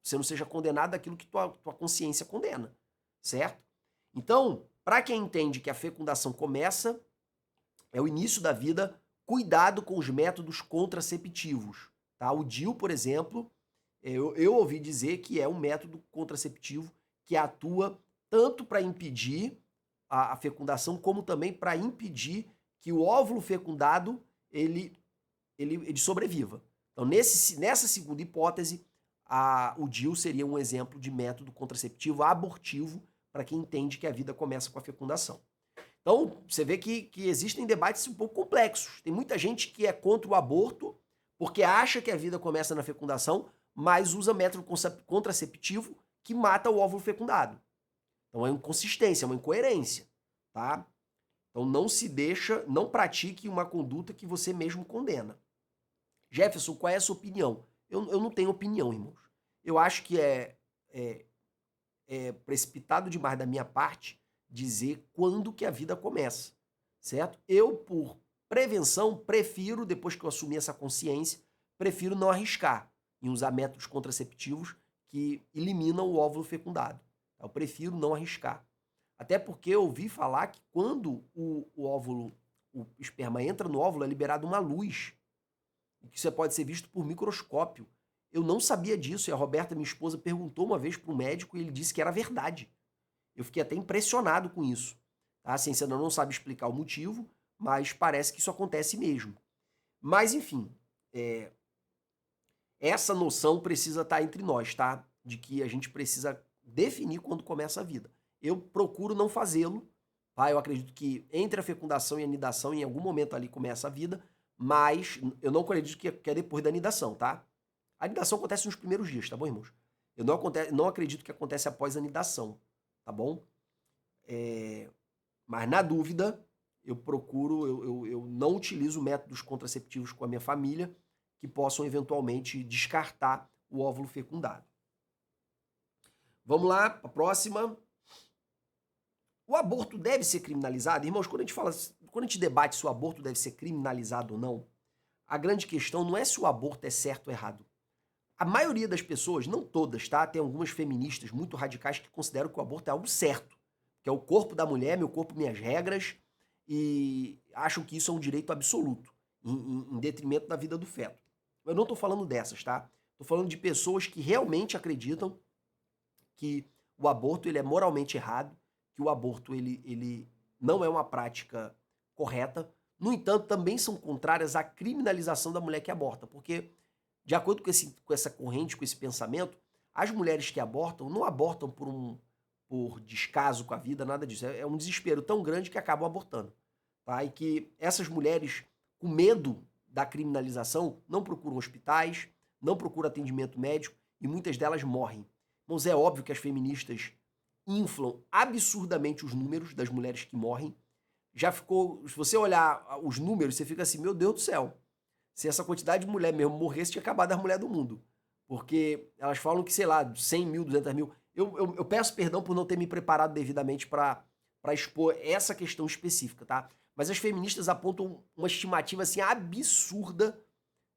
você não seja condenado daquilo que tua consciência condena, certo? Então, para quem entende que a fecundação começa, é o início da vida, cuidado com os métodos contraceptivos. Tá? O DIU, por exemplo, eu ouvi dizer que é um método contraceptivo que atua tanto para impedir a fecundação, como também para impedir que o óvulo fecundado ele sobreviva. Então, nessa segunda hipótese, o DIU seria um exemplo de método contraceptivo abortivo para quem entende que a vida começa com a fecundação. Então, você vê que existem debates um pouco complexos. Tem muita gente que é contra o aborto porque acha que a vida começa na fecundação, mas usa método contraceptivo que mata o óvulo fecundado. Então, é uma inconsistência, é uma incoerência, tá? Então, não pratique uma conduta que você mesmo condena. Jefferson, qual é a sua opinião? Eu não tenho opinião, irmãos. Eu acho que é precipitado demais da minha parte dizer quando que a vida começa, certo? Eu, por prevenção, prefiro, depois que eu assumir essa consciência, prefiro não arriscar em usar métodos contraceptivos que eliminam o óvulo fecundado. Eu prefiro não arriscar. Até porque eu ouvi falar que quando o esperma entra no óvulo, é liberado uma luz, que isso pode ser visto por microscópio. Eu não sabia disso, e a Roberta, minha esposa, perguntou uma vez para o médico e ele disse que era verdade. Eu fiquei até impressionado com isso. A ciência não sabe explicar o motivo, mas parece que isso acontece mesmo. Mas, enfim, essa noção precisa estar entre nós, tá? De que a gente precisa definir quando começa a vida. Eu procuro não fazê-lo, tá? Eu acredito que entre a fecundação e a nidação, em algum momento ali começa a vida, mas eu não acredito que é depois da nidação, tá? A nidação acontece nos primeiros dias, tá bom, irmãos? Eu não acredito que acontece após a nidação, tá bom? Mas na dúvida, eu procuro, eu não utilizo métodos contraceptivos com a minha família que possam eventualmente descartar o óvulo fecundado. Vamos lá, a próxima. O aborto deve ser criminalizado? Irmãos, quando a gente debate se o aborto deve ser criminalizado ou não, a grande questão não é se o aborto é certo ou errado. A maioria das pessoas, não todas, tá? Tem algumas feministas muito radicais que consideram que o aborto é algo certo, que é o corpo da mulher, meu corpo, minhas regras, e acham que isso é um direito absoluto, em detrimento da vida do feto. Eu não estou falando dessas, tá? Estou falando de pessoas que realmente acreditam que o aborto ele é moralmente errado, que o aborto ele não é uma prática correta, No entanto, também são contrárias à criminalização da mulher que aborta, porque, de acordo com essa corrente, com esse pensamento, as mulheres que abortam não abortam por descaso com a vida, nada disso. É um desespero tão grande que acabam abortando. Tá? E que essas mulheres, com medo da criminalização, não procuram hospitais, não procuram atendimento médico e muitas delas morrem. Mas é óbvio que as feministas inflam absurdamente os números das mulheres que morrem. Já ficou, se você olhar os números, você fica assim, meu Deus do céu, se essa quantidade de mulher mesmo morresse, tinha acabado as mulheres do mundo. Porque elas falam que, sei lá, 100 mil, 200 mil. Eu peço perdão por não ter me preparado devidamente para expor essa questão específica, tá? Mas as feministas apontam uma estimativa assim absurda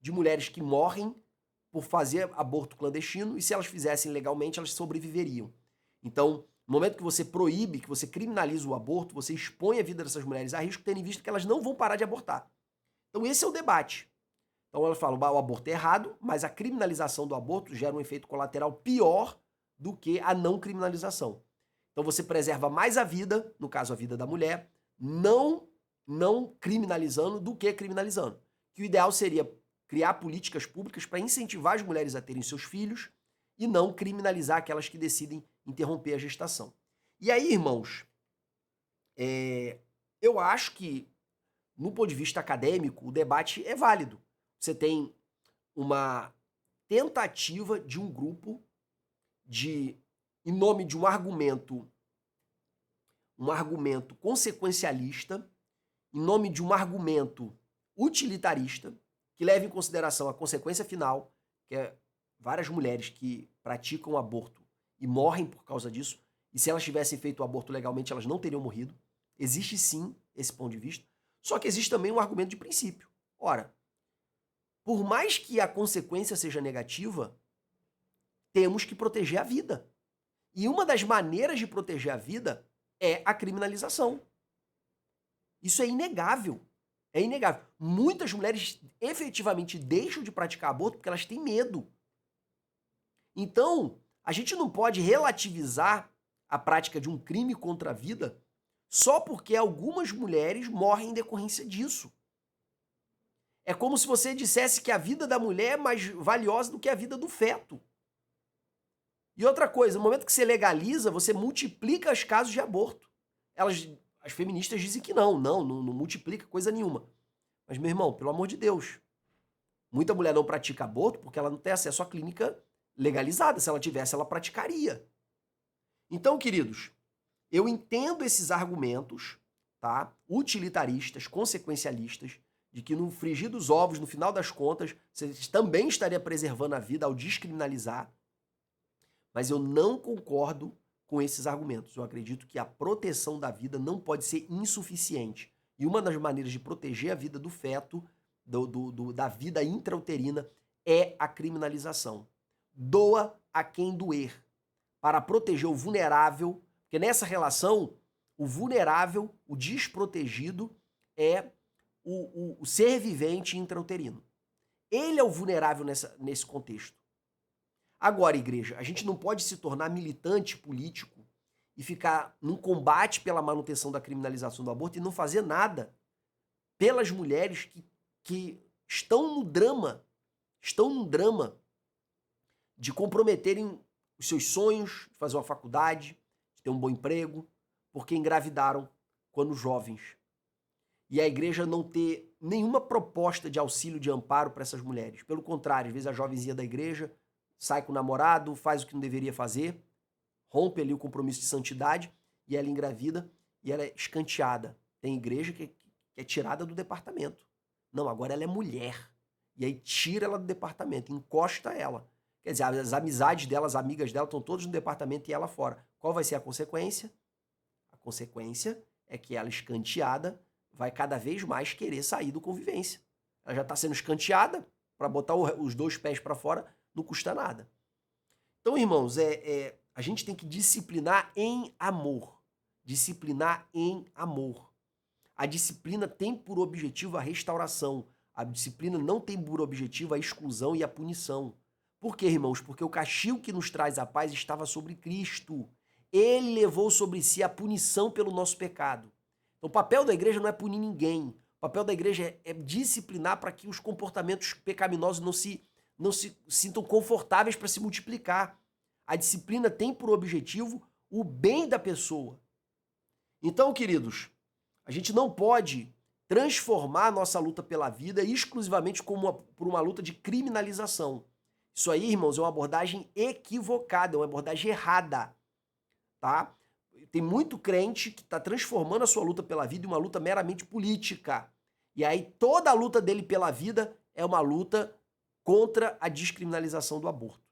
de mulheres que morrem por fazer aborto clandestino e se elas fizessem legalmente, elas sobreviveriam. Então, no momento que você proíbe, que você criminaliza o aborto, você expõe a vida dessas mulheres a risco, tendo em vista que elas não vão parar de abortar. Então, esse é o debate. Então, ela fala, o aborto é errado, mas a criminalização do aborto gera um efeito colateral pior do que a não criminalização. Então, você preserva mais a vida, no caso a vida da mulher, não criminalizando do que criminalizando. Que o ideal seria criar políticas públicas para incentivar as mulheres a terem seus filhos e não criminalizar aquelas que decidem interromper a gestação. E aí, irmãos, eu acho que, no ponto de vista acadêmico, o debate é válido. Você tem uma tentativa de um grupo de, em nome de um argumento consequencialista, em nome de um argumento utilitarista, que leva em consideração a consequência final, que é várias mulheres que praticam aborto e morrem por causa disso, e se elas tivessem feito o aborto legalmente, elas não teriam morrido. Existe sim esse ponto de vista, só que existe também um argumento de princípio. Ora, por mais que a consequência seja negativa, temos que proteger a vida. E uma das maneiras de proteger a vida é a criminalização. Isso é inegável. É inegável. Muitas mulheres efetivamente deixam de praticar aborto porque elas têm medo. Então, a gente não pode relativizar a prática de um crime contra a vida só porque algumas mulheres morrem em decorrência disso. É como se você dissesse que a vida da mulher é mais valiosa do que a vida do feto. E outra coisa, no momento que você legaliza, você multiplica os casos de aborto. As feministas dizem que não multiplica coisa nenhuma. Mas, meu irmão, pelo amor de Deus, muita mulher não pratica aborto porque ela não tem acesso à clínica legalizada. Se ela tivesse, ela praticaria. Então, queridos, eu entendo esses argumentos, tá? Utilitaristas, consequencialistas, de que no frigir dos ovos, no final das contas, você também estaria preservando a vida ao descriminalizar. Mas eu não concordo com esses argumentos. Eu acredito que a proteção da vida não pode ser insuficiente. E uma das maneiras de proteger a vida do feto, da vida intrauterina, é a criminalização. Doa a quem doer. Para proteger o vulnerável, porque nessa relação, o vulnerável, o desprotegido, é o ser vivente intrauterino. Ele é o vulnerável nesse contexto. Agora, igreja, a gente não pode se tornar militante político e ficar num combate pela manutenção da criminalização do aborto e não fazer nada pelas mulheres que estão no drama de comprometerem os seus sonhos, de fazer uma faculdade, de ter um bom emprego, porque engravidaram quando jovens. E a igreja não ter nenhuma proposta de auxílio, de amparo para essas mulheres. Pelo contrário, às vezes a jovenzinha da igreja sai com o namorado, faz o que não deveria fazer, rompe ali o compromisso de santidade e ela engravida e ela é escanteada. Tem igreja que é tirada do departamento. Não, agora ela é mulher. E aí tira ela do departamento, encosta ela. Quer dizer, as amizades dela, as amigas dela estão todas no departamento e ela fora. Qual vai ser a consequência? A consequência é que ela, escanteada, vai cada vez mais querer sair do convivência. Ela já está sendo escanteada, para botar os dois pés para fora não custa nada. Então, irmãos, a gente tem que disciplinar em amor. Disciplinar em amor. A disciplina tem por objetivo a restauração. A disciplina não tem por objetivo a exclusão e a punição. Por quê, irmãos? Porque o castigo que nos traz a paz estava sobre Cristo. Ele levou sobre si a punição pelo nosso pecado. Então, o papel da igreja não é punir ninguém. O papel da igreja é disciplinar para que os comportamentos pecaminosos não se sintam confortáveis para se multiplicar. A disciplina tem por objetivo o bem da pessoa. Então, queridos, a gente não pode transformar a nossa luta pela vida exclusivamente por uma luta de criminalização. Isso aí, irmãos, é uma abordagem equivocada, é uma abordagem errada, tá? Tem muito crente que está transformando a sua luta pela vida em uma luta meramente política. E aí toda a luta dele pela vida é uma luta contra a descriminalização do aborto.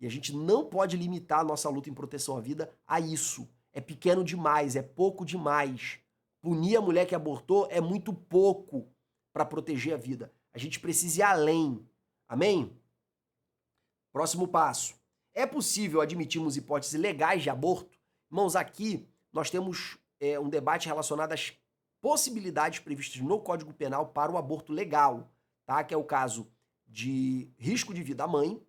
E a gente não pode limitar a nossa luta em proteção à vida a isso. É pequeno demais, é pouco demais. Punir a mulher que abortou é muito pouco para proteger a vida. A gente precisa ir além. Amém? Próximo passo. É possível admitirmos hipóteses legais de aborto? Irmãos, aqui nós temos um debate relacionado às possibilidades previstas no Código Penal para o aborto legal, tá? Que é o caso de risco de vida à mãe.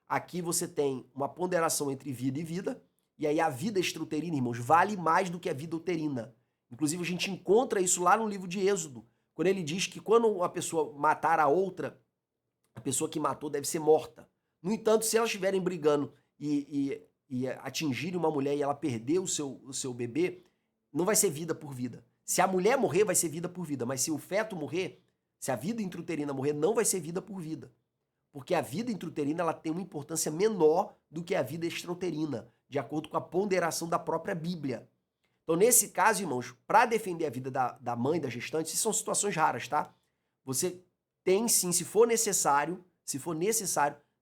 Aqui você tem uma ponderação entre vida e vida, e aí a vida extrauterina, irmãos, vale mais do que a vida uterina. Inclusive, a gente encontra isso lá no livro de Êxodo, quando ele diz que quando uma pessoa matar a outra, a pessoa que matou deve ser morta. No entanto, se elas estiverem brigando e atingirem uma mulher e ela perder o seu bebê, não vai ser vida por vida. Se a mulher morrer, vai ser vida por vida, mas se o feto morrer, se a vida intrauterina morrer, não vai ser vida por vida. Porque a vida intrauterina ela tem uma importância menor do que a vida extrauterina, de acordo com a ponderação da própria Bíblia. Então, nesse caso, irmãos, para defender a vida da mãe, da gestante, isso são situações raras, tá? Você tem sim, se for necessário,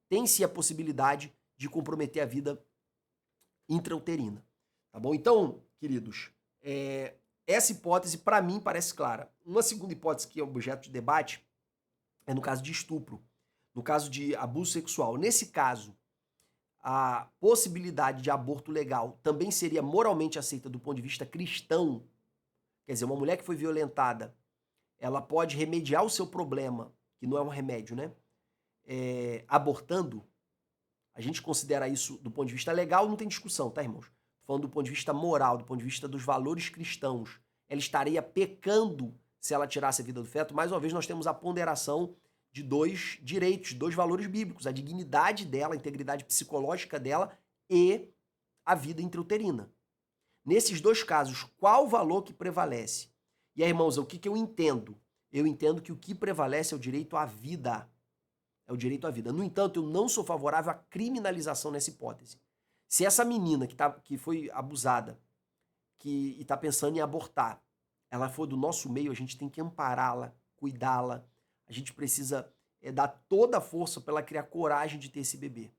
tem sim a possibilidade de comprometer a vida intrauterina, tá bom? Então, queridos, essa hipótese, para mim, parece clara. Uma segunda hipótese que é objeto de debate é no caso de estupro, no caso de abuso sexual. Nesse caso, a possibilidade de aborto legal também seria moralmente aceita do ponto de vista cristão. Quer dizer, uma mulher que foi violentada, ela pode remediar o seu problema, que não é um remédio, né? Abortando. A gente considera isso do ponto de vista legal, não tem discussão, tá, irmãos? Tô falando do ponto de vista moral, do ponto de vista dos valores cristãos. Ela estaria pecando se ela tirasse a vida do feto. Mais uma vez, nós temos a ponderação de dois direitos, dois valores bíblicos, a dignidade dela, a integridade psicológica dela e a vida intrauterina. Nesses dois casos, qual o valor que prevalece? E aí, irmãos, o que eu entendo? Eu entendo que o que prevalece é o direito à vida. É o direito à vida. No entanto, eu não sou favorável à criminalização nessa hipótese. Se essa menina que foi abusada e está pensando em abortar, ela for do nosso meio, a gente tem que ampará-la, cuidá-la. A gente precisa dar toda a força para ela criar coragem de ter esse bebê.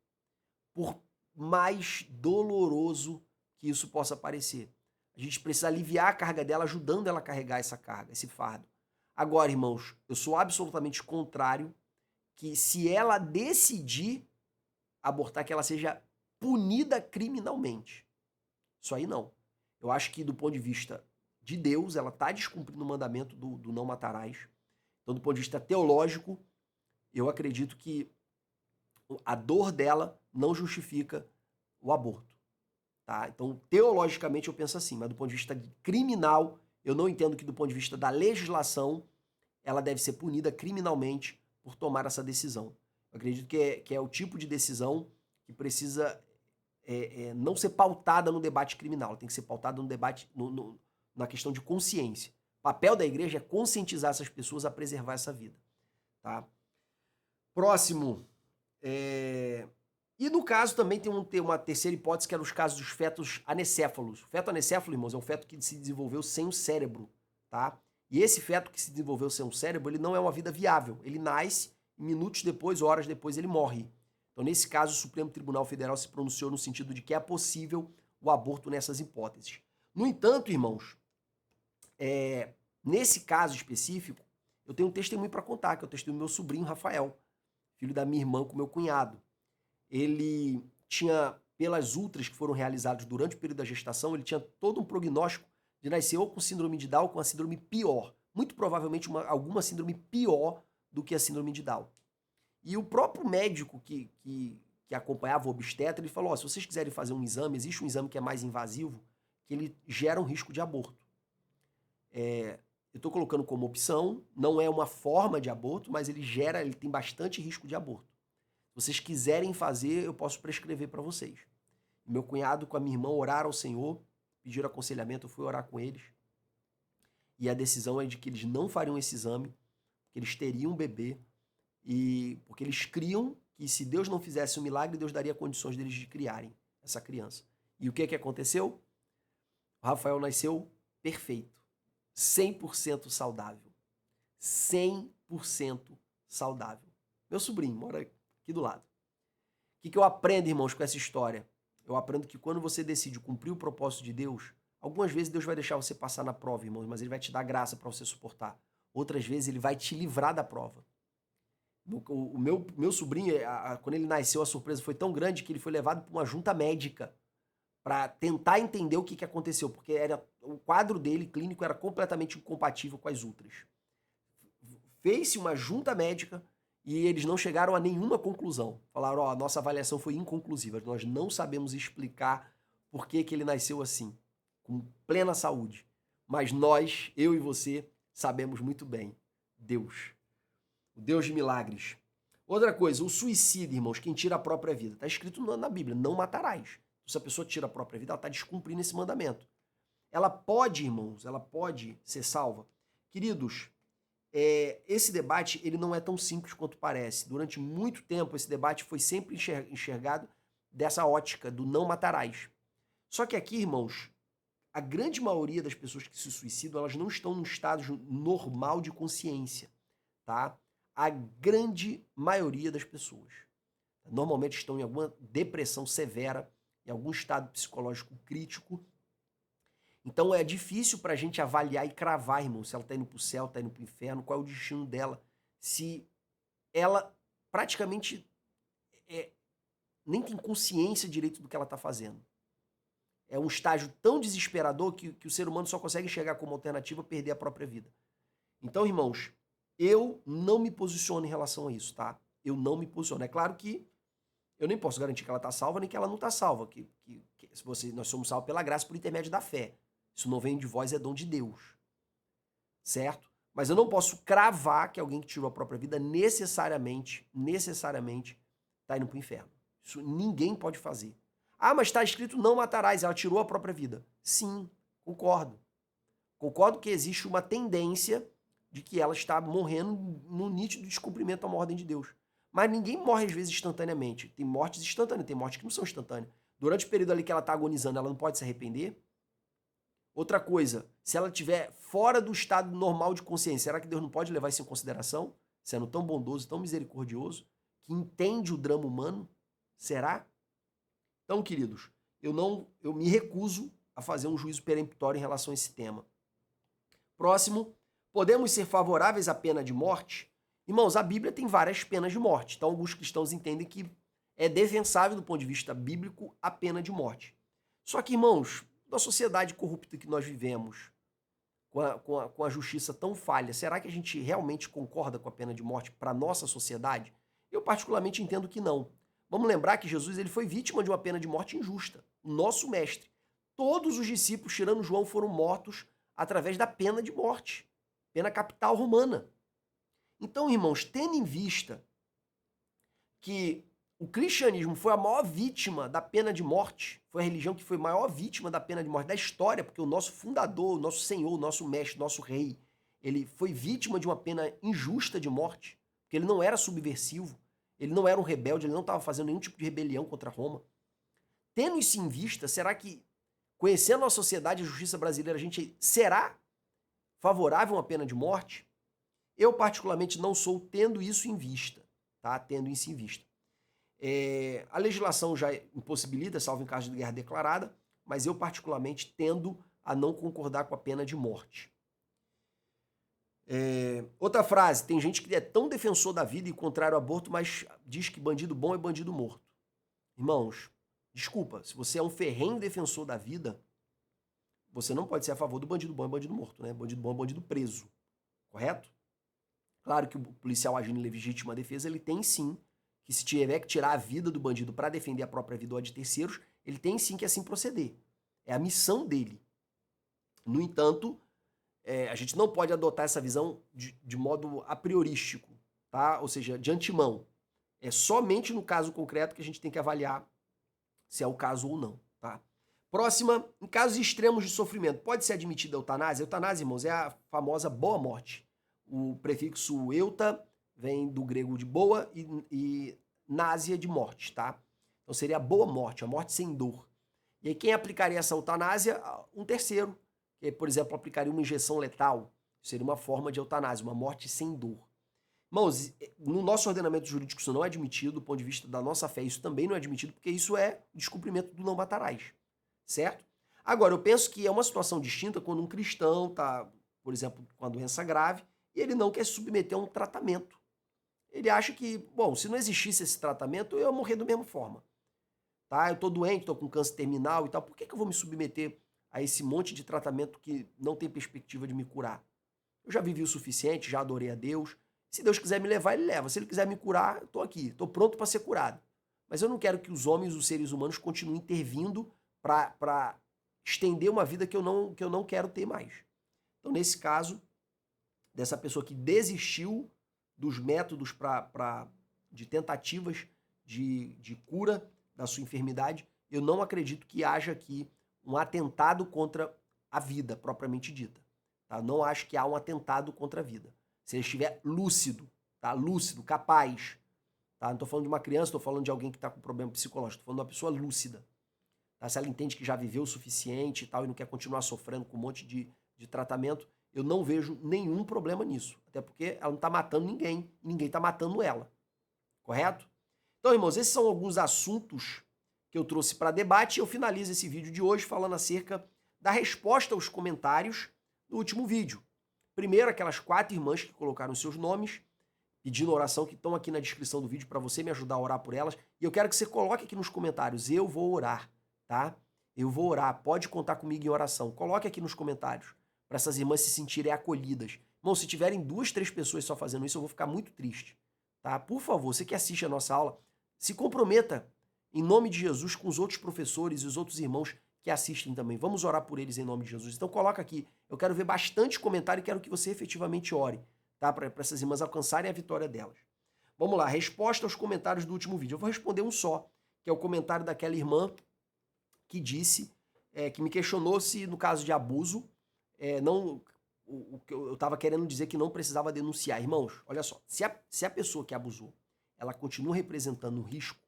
Por mais doloroso que isso possa parecer. A gente precisa aliviar a carga dela, ajudando ela a carregar essa carga, esse fardo. Agora, irmãos, eu sou absolutamente contrário que se ela decidir abortar, que ela seja punida criminalmente. Isso aí não. Eu acho que do ponto de vista de Deus, ela está descumprindo o mandamento do não matarás. Então, do ponto de vista teológico, eu acredito que a dor dela não justifica o aborto. Tá? Então, teologicamente, eu penso assim, mas do ponto de vista criminal, eu não entendo que do ponto de vista da legislação, ela deve ser punida criminalmente por tomar essa decisão. Eu acredito que é o tipo de decisão que precisa não ser pautada no debate criminal, tem que ser pautada no debate, na questão de consciência. O papel da igreja é conscientizar essas pessoas a preservar essa vida. Tá? Próximo. E no caso também tem uma terceira hipótese, que era os casos dos fetos anecéfalos. O feto anencéfalo, irmãos, é um feto que se desenvolveu sem o cérebro, tá? E esse feto que se desenvolveu sem o cérebro, ele não é uma vida viável. Ele nasce e minutos depois, horas depois, ele morre. Então, nesse caso, o Supremo Tribunal Federal se pronunciou no sentido de que é possível o aborto nessas hipóteses. No entanto, irmãos, nesse caso específico, eu tenho um testemunho para contar, que é o testemunho do meu sobrinho Rafael, filho da minha irmã com meu cunhado. Ele tinha, pelas ultras que foram realizadas durante o período da gestação, ele tinha todo um prognóstico de nascer ou com síndrome de Down ou com a síndrome pior. Muito provavelmente alguma síndrome pior do que a síndrome de Down. E o próprio médico que acompanhava o obstetra, ele falou, se vocês quiserem fazer um exame, existe um exame que é mais invasivo, que ele gera um risco de aborto. eu estou colocando como opção, não é uma forma de aborto, mas ele tem bastante risco de aborto. Se vocês quiserem fazer, eu posso prescrever para vocês. Meu cunhado com a minha irmã oraram ao Senhor, pediram aconselhamento, eu fui orar com eles. E a decisão é de que eles não fariam esse exame, que eles teriam um bebê, e porque eles criam que se Deus não fizesse um milagre, Deus daria condições deles de criarem essa criança. E o que aconteceu? O Rafael nasceu perfeito, 100% saudável. 100% saudável. Meu sobrinho mora aqui do lado. O que eu aprendo, irmãos, com essa história? Eu aprendo que quando você decide cumprir o propósito de Deus, algumas vezes Deus vai deixar você passar na prova, irmãos, mas Ele vai te dar graça para você suportar. Outras vezes Ele vai te livrar da prova. O meu sobrinho, quando ele nasceu, a surpresa foi tão grande que ele foi levado para uma junta médica para tentar entender o que aconteceu, porque o quadro dele clínico era completamente incompatível com as outras. Fez-se uma junta médica e eles não chegaram a nenhuma conclusão. Falaram, a nossa avaliação foi inconclusiva, nós não sabemos explicar por que ele nasceu assim, com plena saúde. Mas nós, eu e você, sabemos muito bem. Deus. O Deus de milagres. Outra coisa, o suicídio, irmãos, quem tira a própria vida. Está escrito na Bíblia, não matarás. Se a pessoa tira a própria vida, ela está descumprindo esse mandamento. Ela pode, irmãos, ela pode ser salva. Queridos, esse debate ele não é tão simples quanto parece. Durante muito tempo, esse debate foi sempre enxergado dessa ótica do não matarás. Só que aqui, irmãos, a grande maioria das pessoas que se suicidam, elas não estão num estado normal de consciência, tá? A grande maioria das pessoas normalmente estão em alguma depressão severa, em algum estado psicológico crítico. Então é difícil para a gente avaliar e cravar, irmão, se ela está indo para o céu, está indo para o inferno, qual é o destino dela, se ela praticamente nem tem consciência direito do que ela está fazendo. É um estágio tão desesperador que o ser humano só consegue enxergar como alternativa perder a própria vida. Então, irmãos, eu não me posiciono em relação a isso, tá? Eu não me posiciono. É claro que eu nem posso garantir que ela está salva nem que ela não está salva. Nós somos salvos pela graça por intermédio da fé. Isso não vem de vós, é dom de Deus. Certo? Mas eu não posso cravar que alguém que tirou a própria vida necessariamente está indo para o inferno. Isso ninguém pode fazer. Ah, mas está escrito não matarás, ela tirou a própria vida. Sim, concordo. Concordo que existe uma tendência de que ela está morrendo no nítido descumprimento a uma ordem de Deus. Mas ninguém morre às vezes instantaneamente. Tem mortes instantâneas, tem mortes que não são instantâneas. Durante o período ali que ela está agonizando, ela não pode se arrepender? Outra coisa, se ela estiver fora do estado normal de consciência, será que Deus não pode levar isso em consideração? Sendo tão bondoso, tão misericordioso, que entende o drama humano? Será? Então, queridos, eu me recuso a fazer um juízo peremptório em relação a esse tema. Próximo, podemos ser favoráveis à pena de morte? Irmãos, a Bíblia tem várias penas de morte, então alguns cristãos entendem que é defensável do ponto de vista bíblico a pena de morte. Só que, irmãos, da sociedade corrupta que nós vivemos, com a justiça tão falha, será que a gente realmente concorda com a pena de morte para a nossa sociedade? Eu particularmente entendo que não. Vamos lembrar que Jesus ele foi vítima de uma pena de morte injusta, o nosso mestre. Todos os discípulos, tirando João, foram mortos através da pena de morte, pena capital romana. Então, irmãos, tendo em vista que o cristianismo foi a maior vítima da pena de morte, foi a religião que foi a maior vítima da pena de morte da história, porque o nosso fundador, o nosso Senhor, o nosso mestre, o nosso rei, ele foi vítima de uma pena injusta de morte, porque ele não era subversivo, ele não era um rebelde, ele não estava fazendo nenhum tipo de rebelião contra Roma. Tendo isso em vista, será que, conhecendo a sociedade e a justiça brasileira, a gente será favorável a uma pena de morte? Eu, particularmente, não sou tendo isso em vista, tá? Tendo isso em vista. A legislação já impossibilita, salvo em caso de guerra declarada, mas eu, particularmente, tendo a não concordar com a pena de morte. Outra frase, tem gente que é tão defensor da vida e contrário ao aborto, mas diz que bandido bom é bandido morto. Irmãos, desculpa, se você é um ferrenho defensor da vida, você não pode ser a favor do bandido bom e bandido morto, né? Bandido bom é bandido preso, correto? Claro que o policial agindo em legítima defesa, ele tem sim, que se tiver que tirar a vida do bandido para defender a própria vida ou a de terceiros, ele tem sim que assim proceder. É a missão dele. No entanto, a gente não pode adotar essa visão de modo a priorístico, tá? Ou seja, de antemão. É somente no caso concreto que a gente tem que avaliar se é o caso ou não, tá? Próxima, em casos extremos de sofrimento, pode ser admitida a eutanásia? A eutanásia, irmãos, é a famosa boa morte. O prefixo euta vem do grego de boa e násia de morte, tá? Então seria a boa morte, a morte sem dor. E aí quem aplicaria essa eutanásia? Um terceiro, que, por exemplo, aplicaria uma injeção letal. Seria uma forma de eutanásia, uma morte sem dor. Irmãos, no nosso ordenamento jurídico isso não é admitido, do ponto de vista da nossa fé isso também não é admitido, porque isso é descumprimento do não matarás, certo? Agora, eu penso que é uma situação distinta quando um cristão está, por exemplo, com a doença grave, e ele não quer se submeter a um tratamento. Ele acha que, bom, se não existisse esse tratamento, eu ia morrer da mesma forma. Tá? Eu estou doente, estou com câncer terminal e tal, por que eu vou me submeter a esse monte de tratamento que não tem perspectiva de me curar? Eu já vivi o suficiente, já adorei a Deus. Se Deus quiser me levar, ele leva. Se ele quiser me curar, eu estou aqui, estou pronto para ser curado. Mas eu não quero que os homens, os seres humanos, continuem intervindo para estender uma vida que eu não quero ter mais. Então, nesse caso, dessa pessoa que desistiu dos métodos de tentativas de cura da sua enfermidade, eu não acredito que haja aqui um atentado contra a vida, propriamente dita. Tá? Não acho que há um atentado contra a vida. Se ele estiver lúcido, tá? Lúcido, capaz. Tá? Não estou falando de uma criança, estou falando de alguém que está com problema psicológico, estou falando de uma pessoa lúcida. Tá? Se ela entende que já viveu o suficiente e tal e não quer continuar sofrendo com um monte de tratamento, eu não vejo nenhum problema nisso. Até porque ela não está matando ninguém e ninguém está matando ela. Correto? Então, irmãos, esses são alguns assuntos que eu trouxe para debate e eu finalizo esse vídeo de hoje falando acerca da resposta aos comentários do último vídeo. Primeiro, aquelas 4 irmãs que colocaram seus nomes, pedindo oração, que estão aqui na descrição do vídeo para você me ajudar a orar por elas. E eu quero que você coloque aqui nos comentários, eu vou orar, tá? Eu vou orar, pode contar comigo em oração. Coloque aqui nos comentários, para essas irmãs se sentirem acolhidas. Irmão, se tiverem 2, 3 pessoas só fazendo isso, eu vou ficar muito triste, tá? Por favor, você que assiste a nossa aula, se comprometa, em nome de Jesus, com os outros professores e os outros irmãos que assistem também. Vamos orar por eles em nome de Jesus. Então coloca aqui, eu quero ver bastante comentário e quero que você efetivamente ore, tá? Para essas irmãs alcançarem a vitória delas. Vamos lá, resposta aos comentários do último vídeo. Eu vou responder um só, que é o comentário daquela irmã que disse, que me questionou se no caso de abuso, o que eu estava querendo dizer que não precisava denunciar. Irmãos, olha só, se a pessoa que abusou, ela continua representando um risco,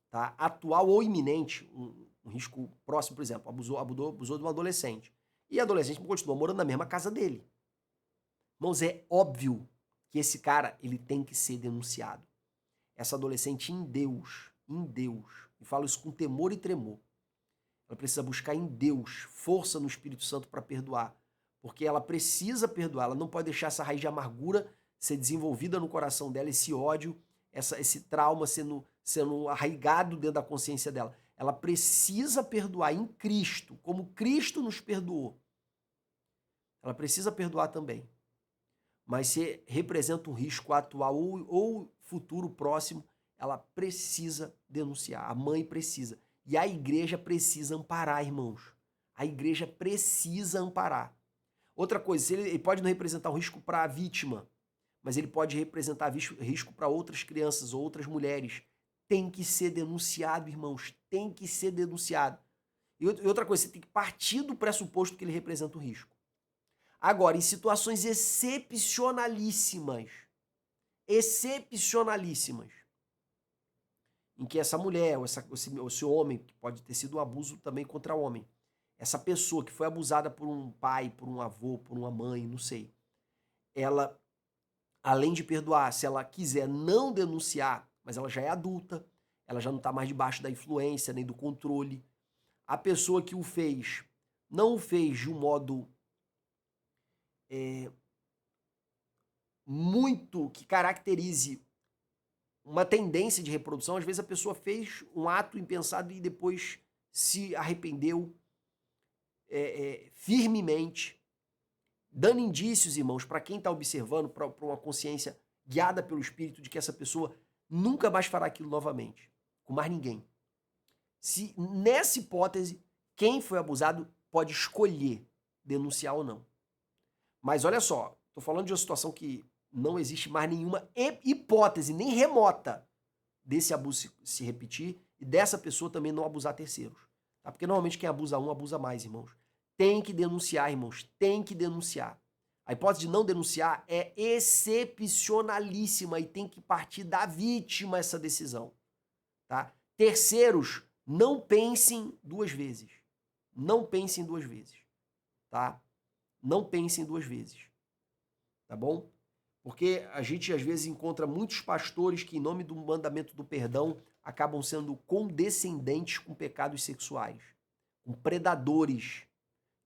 tá? Atual ou iminente, um risco próximo, por exemplo, abusou de um adolescente. E a adolescente continuou morando na mesma casa dele. Irmãos, é óbvio que esse cara, ele tem que ser denunciado. Essa adolescente em Deus, e falo isso com temor e tremor, ela precisa buscar em Deus força no Espírito Santo para perdoar. Porque ela precisa perdoar, ela não pode deixar essa raiz de amargura ser desenvolvida no coração dela, esse ódio, esse trauma sendo arraigado dentro da consciência dela. Ela precisa perdoar em Cristo, como Cristo nos perdoou. Ela precisa perdoar também. Mas se representa um risco atual ou futuro próximo, ela precisa denunciar. A mãe precisa. E a igreja precisa amparar, irmãos. A igreja precisa amparar. Outra coisa, ele pode não representar um risco para a vítima, mas ele pode representar risco para outras crianças ou outras mulheres. Tem que ser denunciado, irmãos. Tem que ser denunciado. E outra coisa, você tem que partir do pressuposto que ele representa um risco. Agora, em situações excepcionalíssimas, em que essa mulher, ou esse homem, que pode ter sido um abuso também contra o homem, essa pessoa que foi abusada por um pai, por um avô, por uma mãe, não sei, ela, além de perdoar, se ela quiser não denunciar, mas ela já é adulta, ela já não está mais debaixo da influência nem do controle, a pessoa que o fez, não o fez de um modo muito que caracterize uma tendência de reprodução. Às vezes a pessoa fez um ato impensado e depois se arrependeu firmemente, dando indícios, irmãos, para quem está observando, para uma consciência guiada pelo Espírito, de que essa pessoa nunca mais fará aquilo novamente, com mais ninguém. Se nessa hipótese, quem foi abusado pode escolher denunciar ou não. Mas olha só, tô falando de uma situação que não existe mais nenhuma hipótese, nem remota, desse abuso se repetir e dessa pessoa também não abusar terceiros. Tá? Porque normalmente quem abusa um, abusa mais, irmãos. Tem que denunciar, irmãos. Tem que denunciar. A hipótese de não denunciar é excepcionalíssima e tem que partir da vítima essa decisão. Tá? Terceiros, não pensem duas vezes. Não pensem duas vezes. Tá? Não pensem duas vezes. Tá bom? Porque a gente às vezes encontra muitos pastores que, em nome do mandamento do perdão, acabam sendo condescendentes com pecados sexuais, com predadores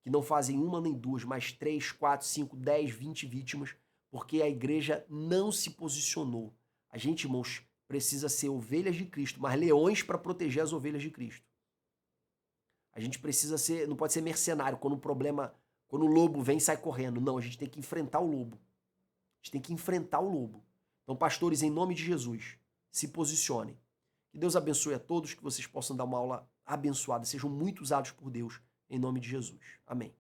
que não fazem uma nem duas, mas 3, 4, 5, 10, 20 vítimas, porque a igreja não se posicionou. A gente, irmãos, precisa ser ovelhas de Cristo, mas leões para proteger as ovelhas de Cristo. A gente precisa ser, não pode ser mercenário quando o lobo vem e sai correndo. Não, a gente tem que enfrentar o lobo. A gente tem que enfrentar o lobo. Então, pastores, em nome de Jesus, se posicionem. Que Deus abençoe a todos, que vocês possam dar uma aula abençoada, sejam muito usados por Deus, em nome de Jesus. Amém.